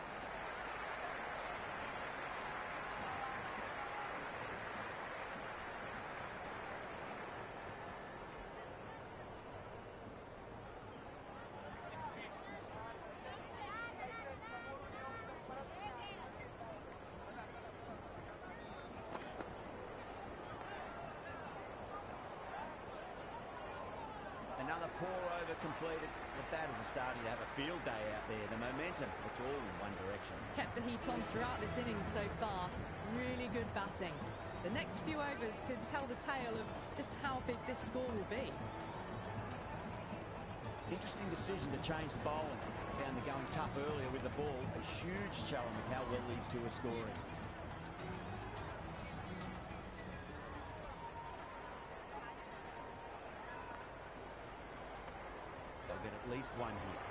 Another pour over completed. The batters are starting to have a field day out there. The momentum, it's all in one direction. Kept the heat on throughout this innings so far. Really good batting. The next few overs could tell the tale of just how big this score will be. Interesting decision to change the bowling. Found the going tough earlier with the ball. A huge challenge with how well these two are scoring. Get at least one here.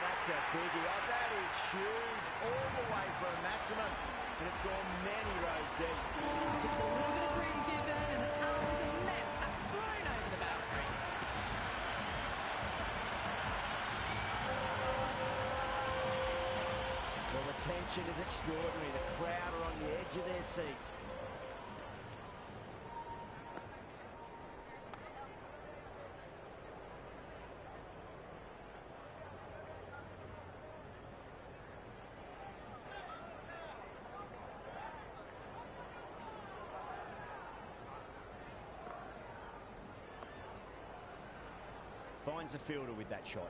That's a biggie. Oh, that is huge. All the way for a maximum. And it's gone many rows deep. Just a little bit of room given, and the power was immense. That's flown over the boundary. Well, the tension is extraordinary. The crowd are on the edge of their seats. Finds the fielder with that shot.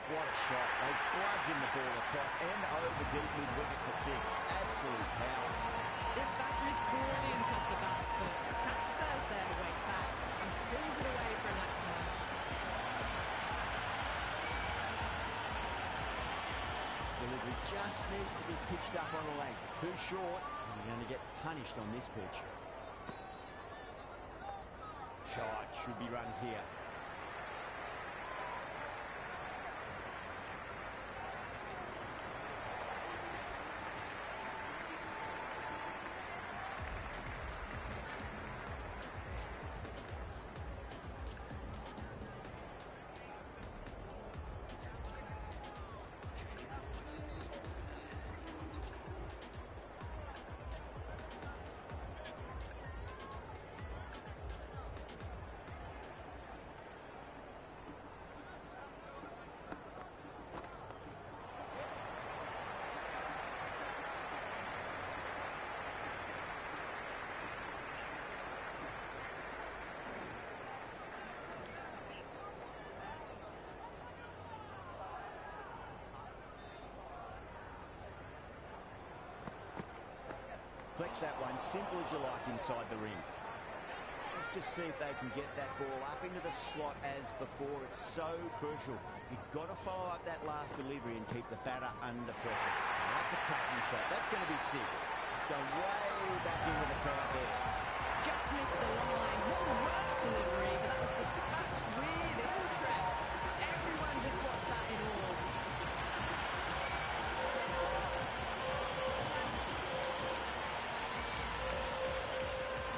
What a shot. They bludgeon the ball across and over deep mid-wicket for six. Absolute power. This batter is brilliant off the back foot. Transfers their weight back and pulls it away for a maximum. This delivery just needs to be pitched up on the length. Too short, and you're going to get punished on this pitch. Shot. Should be runs here. deflects that one, simple as you like, inside the ring. Let's just see if they can get that ball up into the slot as before. It's so crucial. You've got to follow up that last delivery and keep the batter under pressure. Now that's a cracking shot. That's going to be 6. It's going way back into the crowd there. Just missed the line. What a worse delivery, but that was dispatched with interest. Everyone just watched that in awe.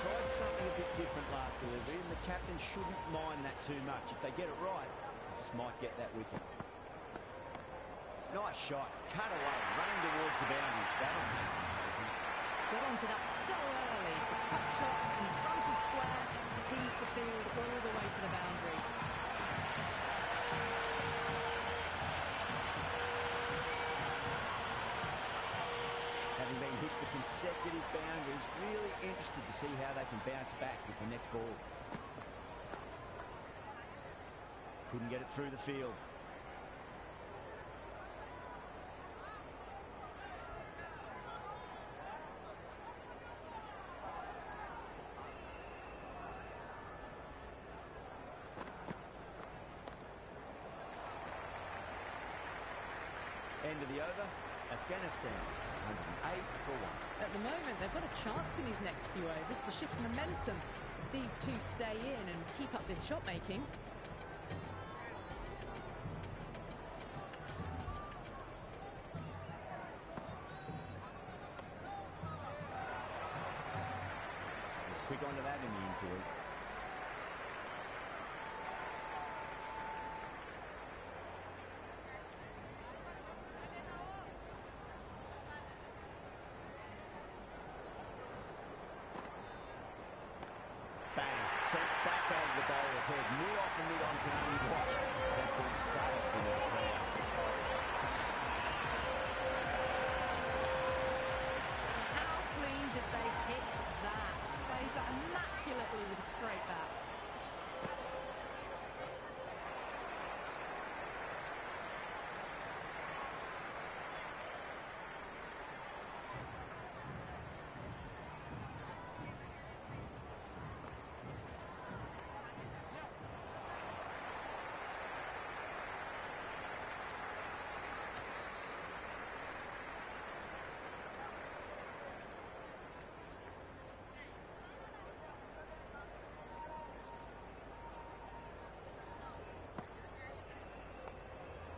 Tried something a bit different last delivery, and the captain shouldn't mind that too much. If they get it right, they just might get that wicket. Nice shot, cut away, running towards the boundary. That'll take some chasing. Got onto that so early. The cut shot in front of square teased the field all the way to the boundary. Having been hit for consecutive boundaries, really interested to see how they can bounce back with the next ball. Couldn't get it through the field. End of the over, Afghanistan, 108 for 1. At the moment, they've got a chance in these next few overs to shift momentum. If these two stay in and keep up this shot making. Just quick onto that in the infield. Sent back over the bowler's head, mid-off and mid-on, can only watch as that ball sails into the crowd. How clean did they hit that? Plays that immaculately with a straight bat.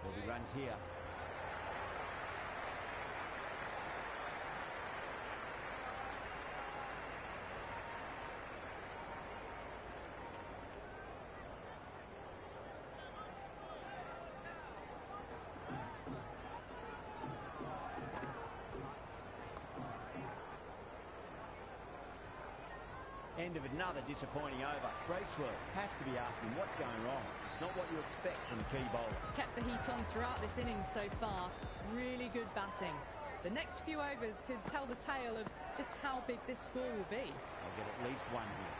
There'll be runs here. End of another disappointing over. Bracewell has to be asking what's going wrong. It's not what you expect from a key bowler. Kept the heat on throughout this innings so far. Really good batting. The next few overs could tell the tale of just how big this score will be. They'll get at least one here.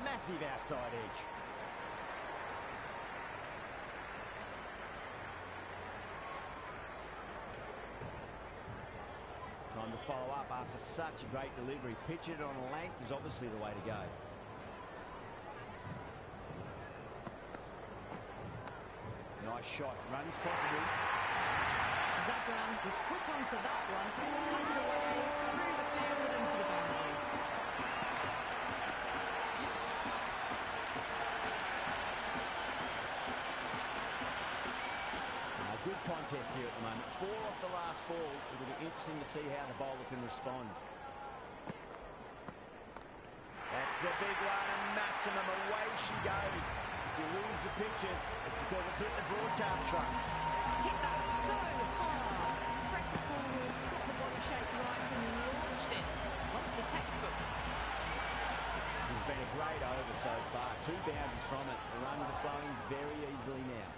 Massive outside edge. Time to follow up after such a great delivery. Pitch it on a length is obviously the way to go. Nice shot. Runs possible. Zealand was quick onto that one. Cut it away through the field and into the boundary. Good contest here at the moment. 4 off the last ball. It'll be interesting to see how the bowler can respond. That's a big one, and Maximum away she goes. If you lose the pictures, it's because it's hit the broadcast truck. Hit that so hard. Pressed forward, got the body shape right and launched it. Went for the textbook. It's been a great over so far. 2 boundaries from it. The runs are flowing very easily now.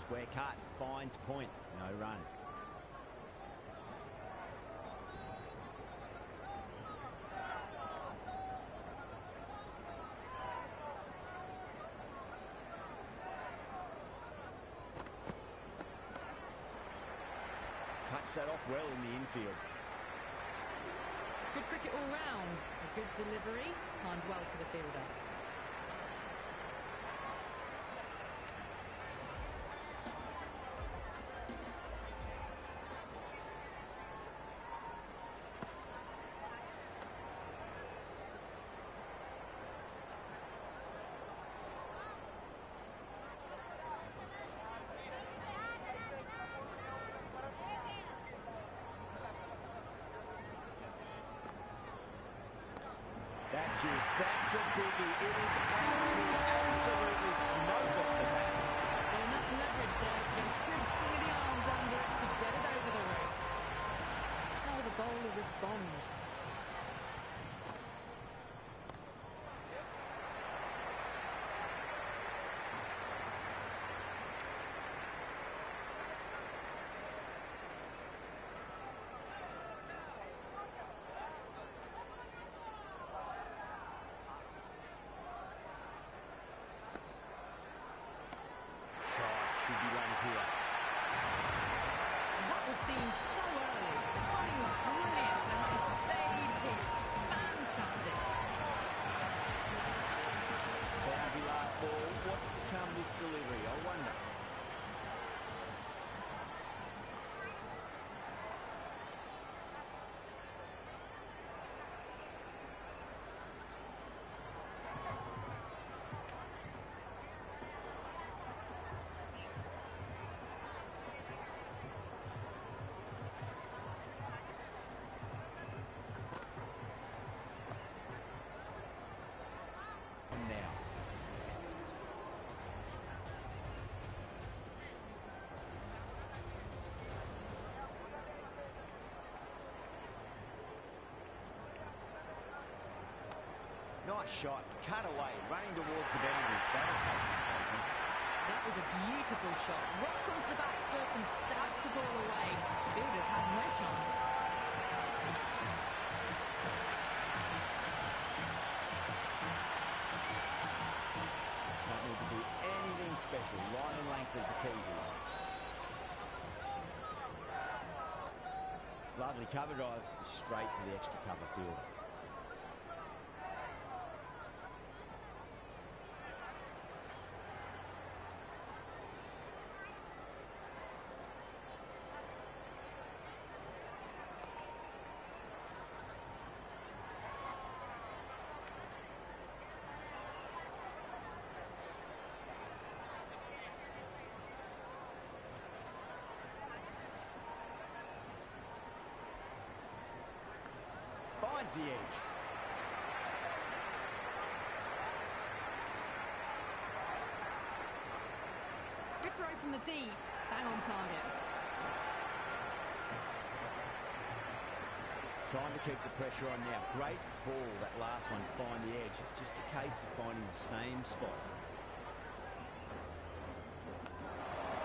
Square cut, finds point, no run. cuts that off well in the infield. Good cricket all round. A good delivery, timed well to the fielder. That's huge. That's a biggie. It is out. He absolutely smoked off the bat. Well, enough leverage there to get a good swing of the arms under it to get it over the ring. How will the bowler respond? Should be runs here. And that was seen so early. The timing was brilliant and he stayed hit. Fantastic. Boundary last ball. What's to come this delivery? I wonder. Now. Nice shot. Cut away. Running towards the boundary. That'll take some chasing. That was a beautiful shot. Rocks onto the back foot and stabs the ball away. Fielders had no chance. Don't need to do anything special. Line and length is the key here. Lovely cover drive straight to the extra cover field. Finds the edge. Good throw from the deep. Bang on target. Time to keep the pressure on now. Great ball, that last one, find the edge. It's just a case of finding the same spot.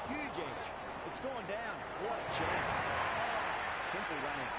Huge edge. It's gone down. What a chance. Oh, simple running.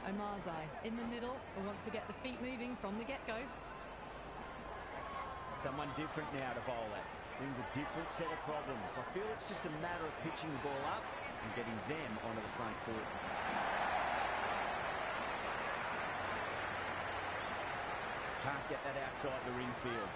Omarzai in the middle. We want to get the feet moving from the get-go. Someone different now to bowl at. Brings a different set of problems. I feel it's just a matter of pitching the ball up and getting them onto the front foot. Can't get that outside the ring field.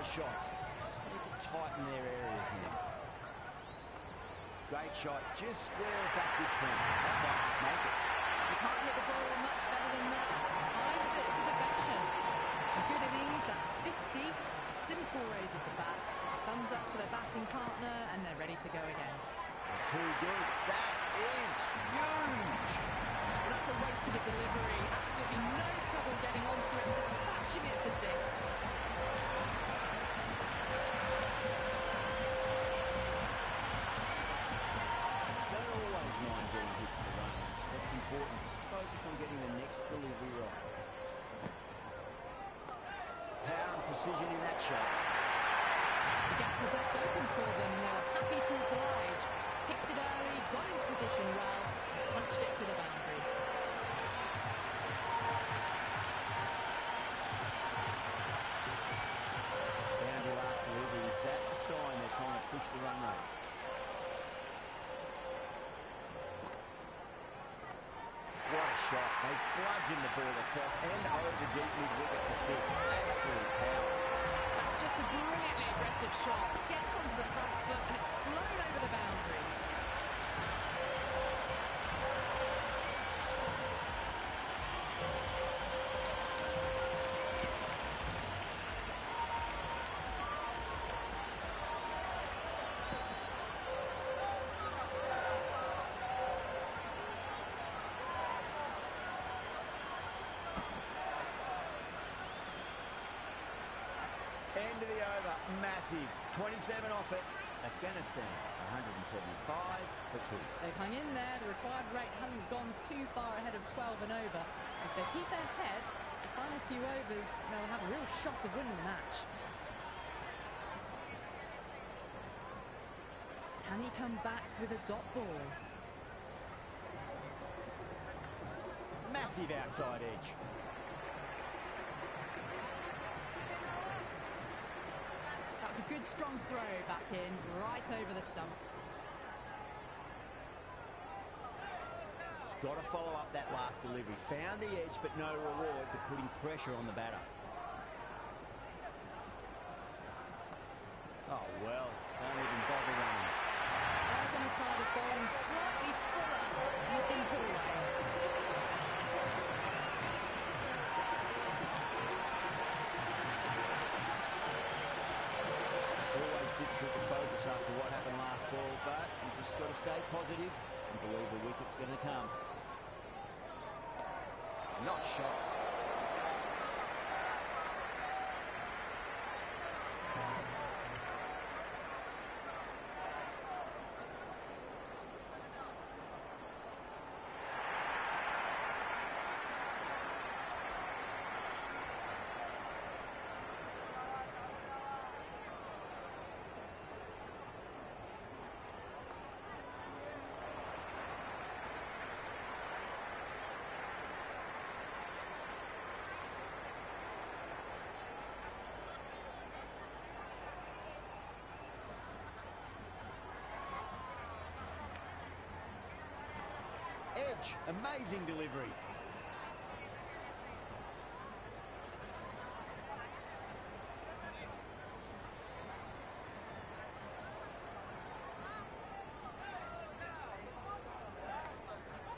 their shots. Just need to tighten their areas now. Great shot, just square back with point. That might just make it. You can't hit the ball much better than that. Timed it to perfection. A good innings, that's 50. Simple raise of the bats. Thumbs up to their batting partner, and they're ready to go again. Too good. That is huge. That's a waste of a delivery. Absolutely no trouble getting onto it and dispatching it for six. Don't always mind getting hit for runs. That's important. Just focus on getting the next delivery right. Power and precision in that shot. The gap was left open for them and they were happy to oblige. Picked it early, got into position well, punched it to the boundary. Boundary last delivery. Is that the sign they're trying to push the run rate? What a shot. They bludgeoned the ball across and over deep mid-wicket for six. Absolute power. That's just a brilliantly aggressive shot. It gets onto the front foot and it's flown over the boundary. End of the over. Massive. 27 off it. Afghanistan, 175 for 2. They've hung in there. The required rate hasn't gone too far ahead of 12 and over. If they keep their head, the final few overs, they'll have a real shot of winning the match. Can he come back with a dot ball? Massive outside edge. That's a good strong throw back in, right over the stumps. Just got to follow up that last delivery. Found the edge, but no reward, but putting pressure on the batter. Oh, well, don't even bother running. Eyes on the side of bowling, slightly fuller, looking put away. Difficult to focus after what happened last ball, but you just got to stay positive and believe the wicket's going to come. Not shot. Edge, amazing delivery.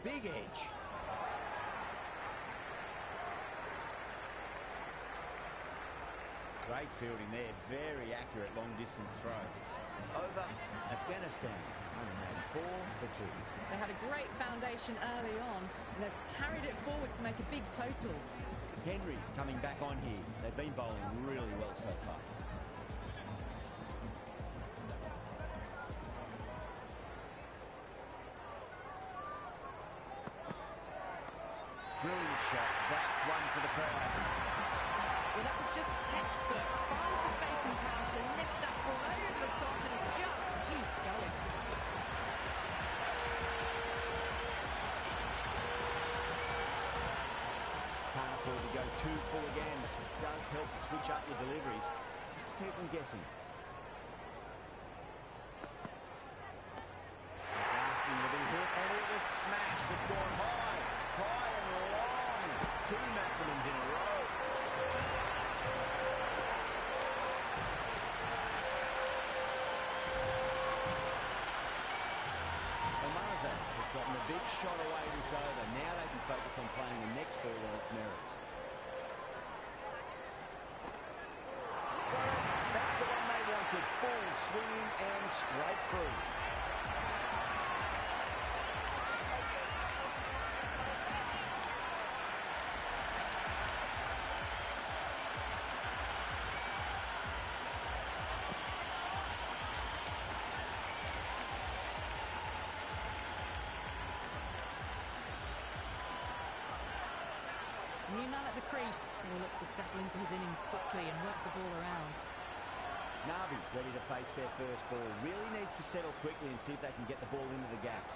Big edge. Great fielding there, very accurate long distance throw. Over Afghanistan, 184 for 2. They had a great foundation early on, and they've carried it forward to make a big total. Henry coming back on here. They've been bowling really well so far. Brilliant shot. That's one for the crowd. Well, that was just textbook. Finds the space and power to lift that ball over the top, and it just keeps going. Can't afford to go too full again. It does help to switch up your deliveries, just to keep them guessing. It's asking to be hit, and it was smashed. It's gone high, high and long. 2 maximums in a row. big shot away this over. Now they can focus on playing the next ball on its merits. Got it. That's the one they wanted. Full swinging and straight through. New man at the crease. He will look to settle into his innings quickly and work the ball around. Nabi ready to face their first ball. Really needs to settle quickly and see if they can get the ball into the gaps.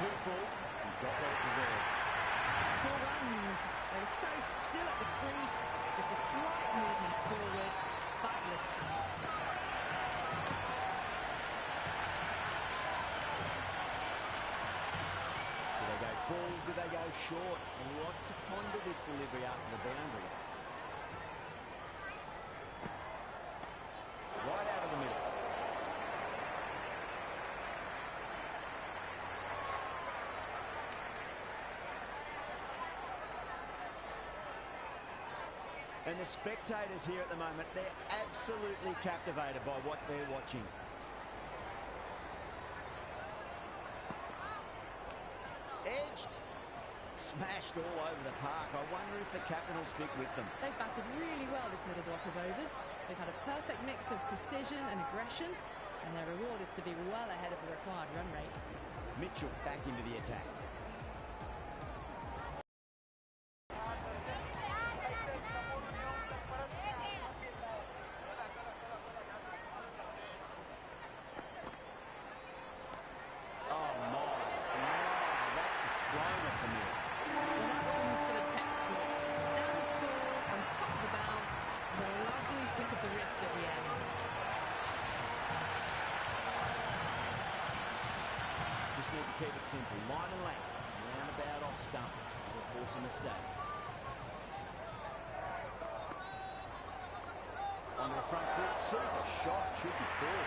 Too full. He got what it deserved. 4 runs. They were so still at the crease. Just a slight movement forward. Fabulous chance. Full, do they go short? A lot to ponder this delivery after the boundary. Right out of the middle. And the spectators here at the moment, they're absolutely captivated by what they're watching. Edged, smashed all over the park. I wonder if the captain will stick with them. They've batted really well this middle block of overs. They've had a perfect mix of precision and aggression, and their reward is to be well ahead of the required run rate. Mitchell back into the attack. Need to keep it simple. Line and length. Roundabout off stump. That'll force a mistake. Onto the front foot. Super shot. Should be four.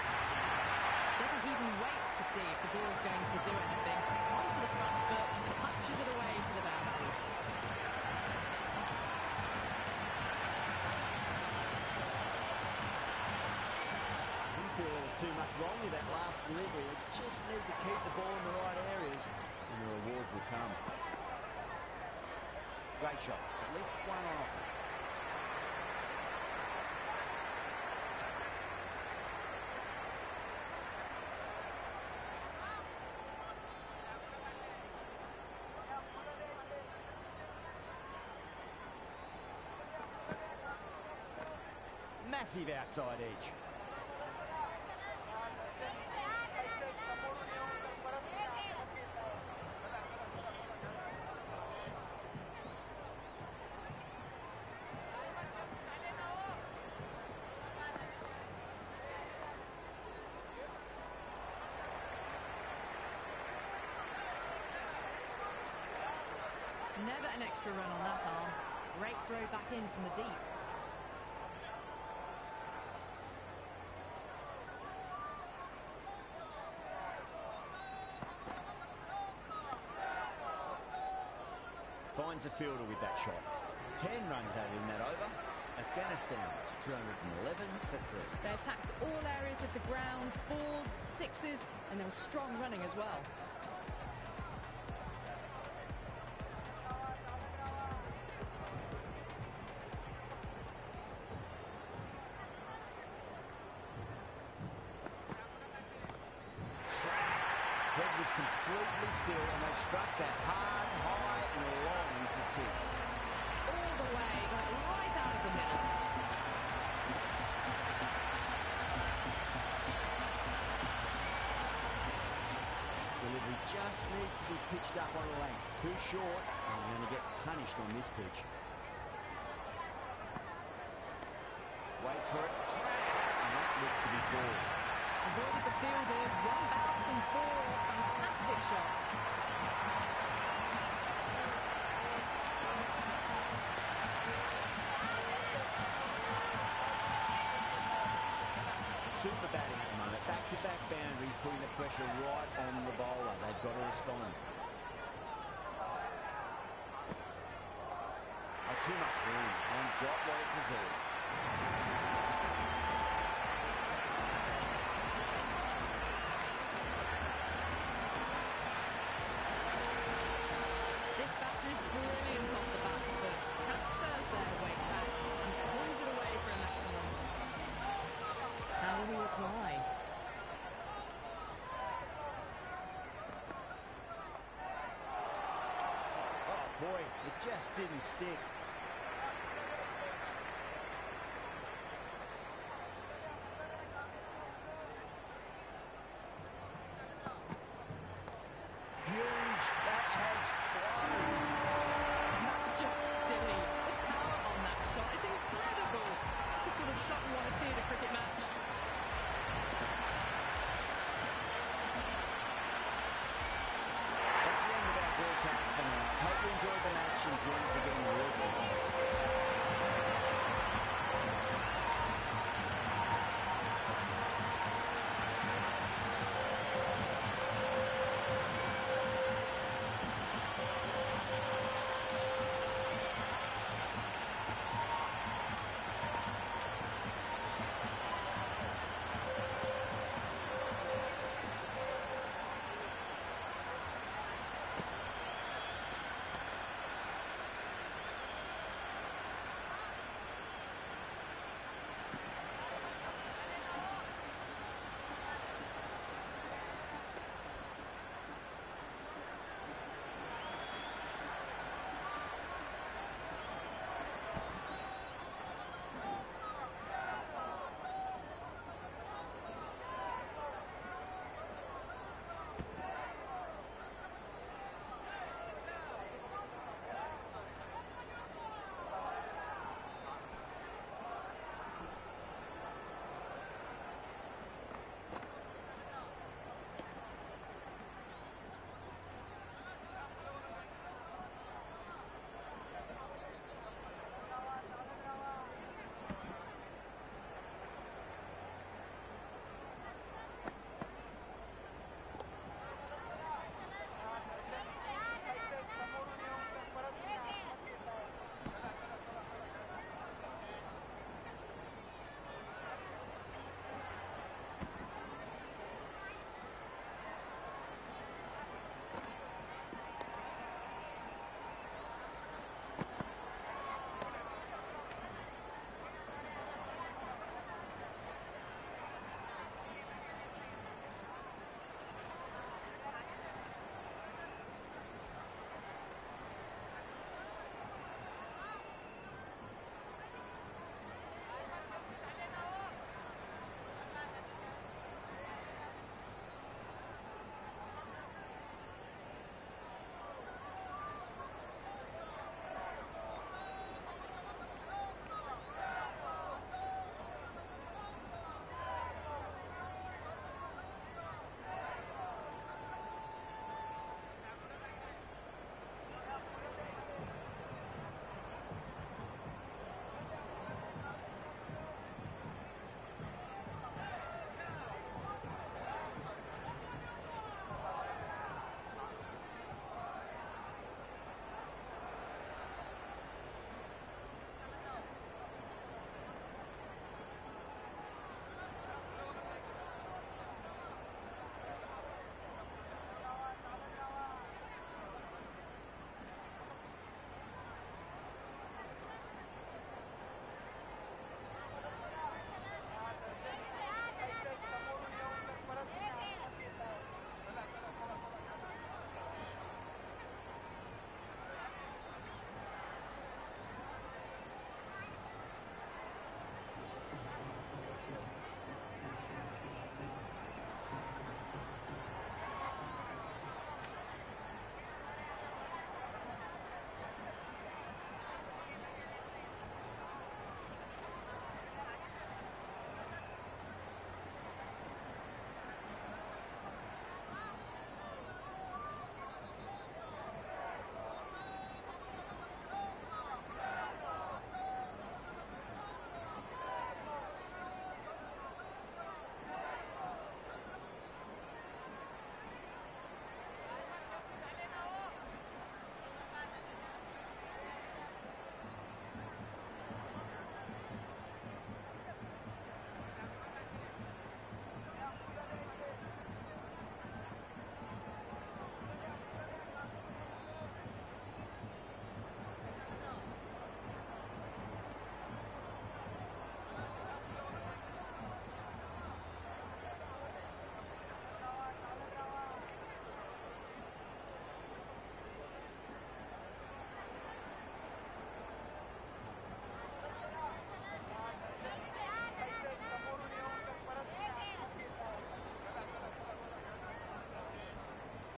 Doesn't even wait to see if the ball's going to do anything. Onto the front foot. Punches it away to the boundary. Feel there was too much wrong with that last delivery. They just need to keep the ball in the right areas and the rewards will come. Great shot. At least one on offer. Massive outside edge. Never an extra run on that arm. Great throw back in from the deep. Finds the fielder with that shot. 10 runs added in that over. Afghanistan 211 for 3. They attacked all areas of the ground, 4s, 6s, and there was strong running as well. Head was completely still and they struck that hard, high and long for 6. All the way, got it right out of the middle. This delivery just needs to be pitched up on a length. Too short and they're going to get punished on this pitch. Waits for it, and that looks to be 4. Avoided the fielders, 1 bounce and 4. Fantastic shots. Super batting at the moment. Back-to-back pressure right on the bowler. They've got to respond. Too much room and got what it deserved. This batter is brilliant off the back foot. Transfers their weight back and pulls it away for an excellent. How will he reply? Oh boy, it just didn't stick.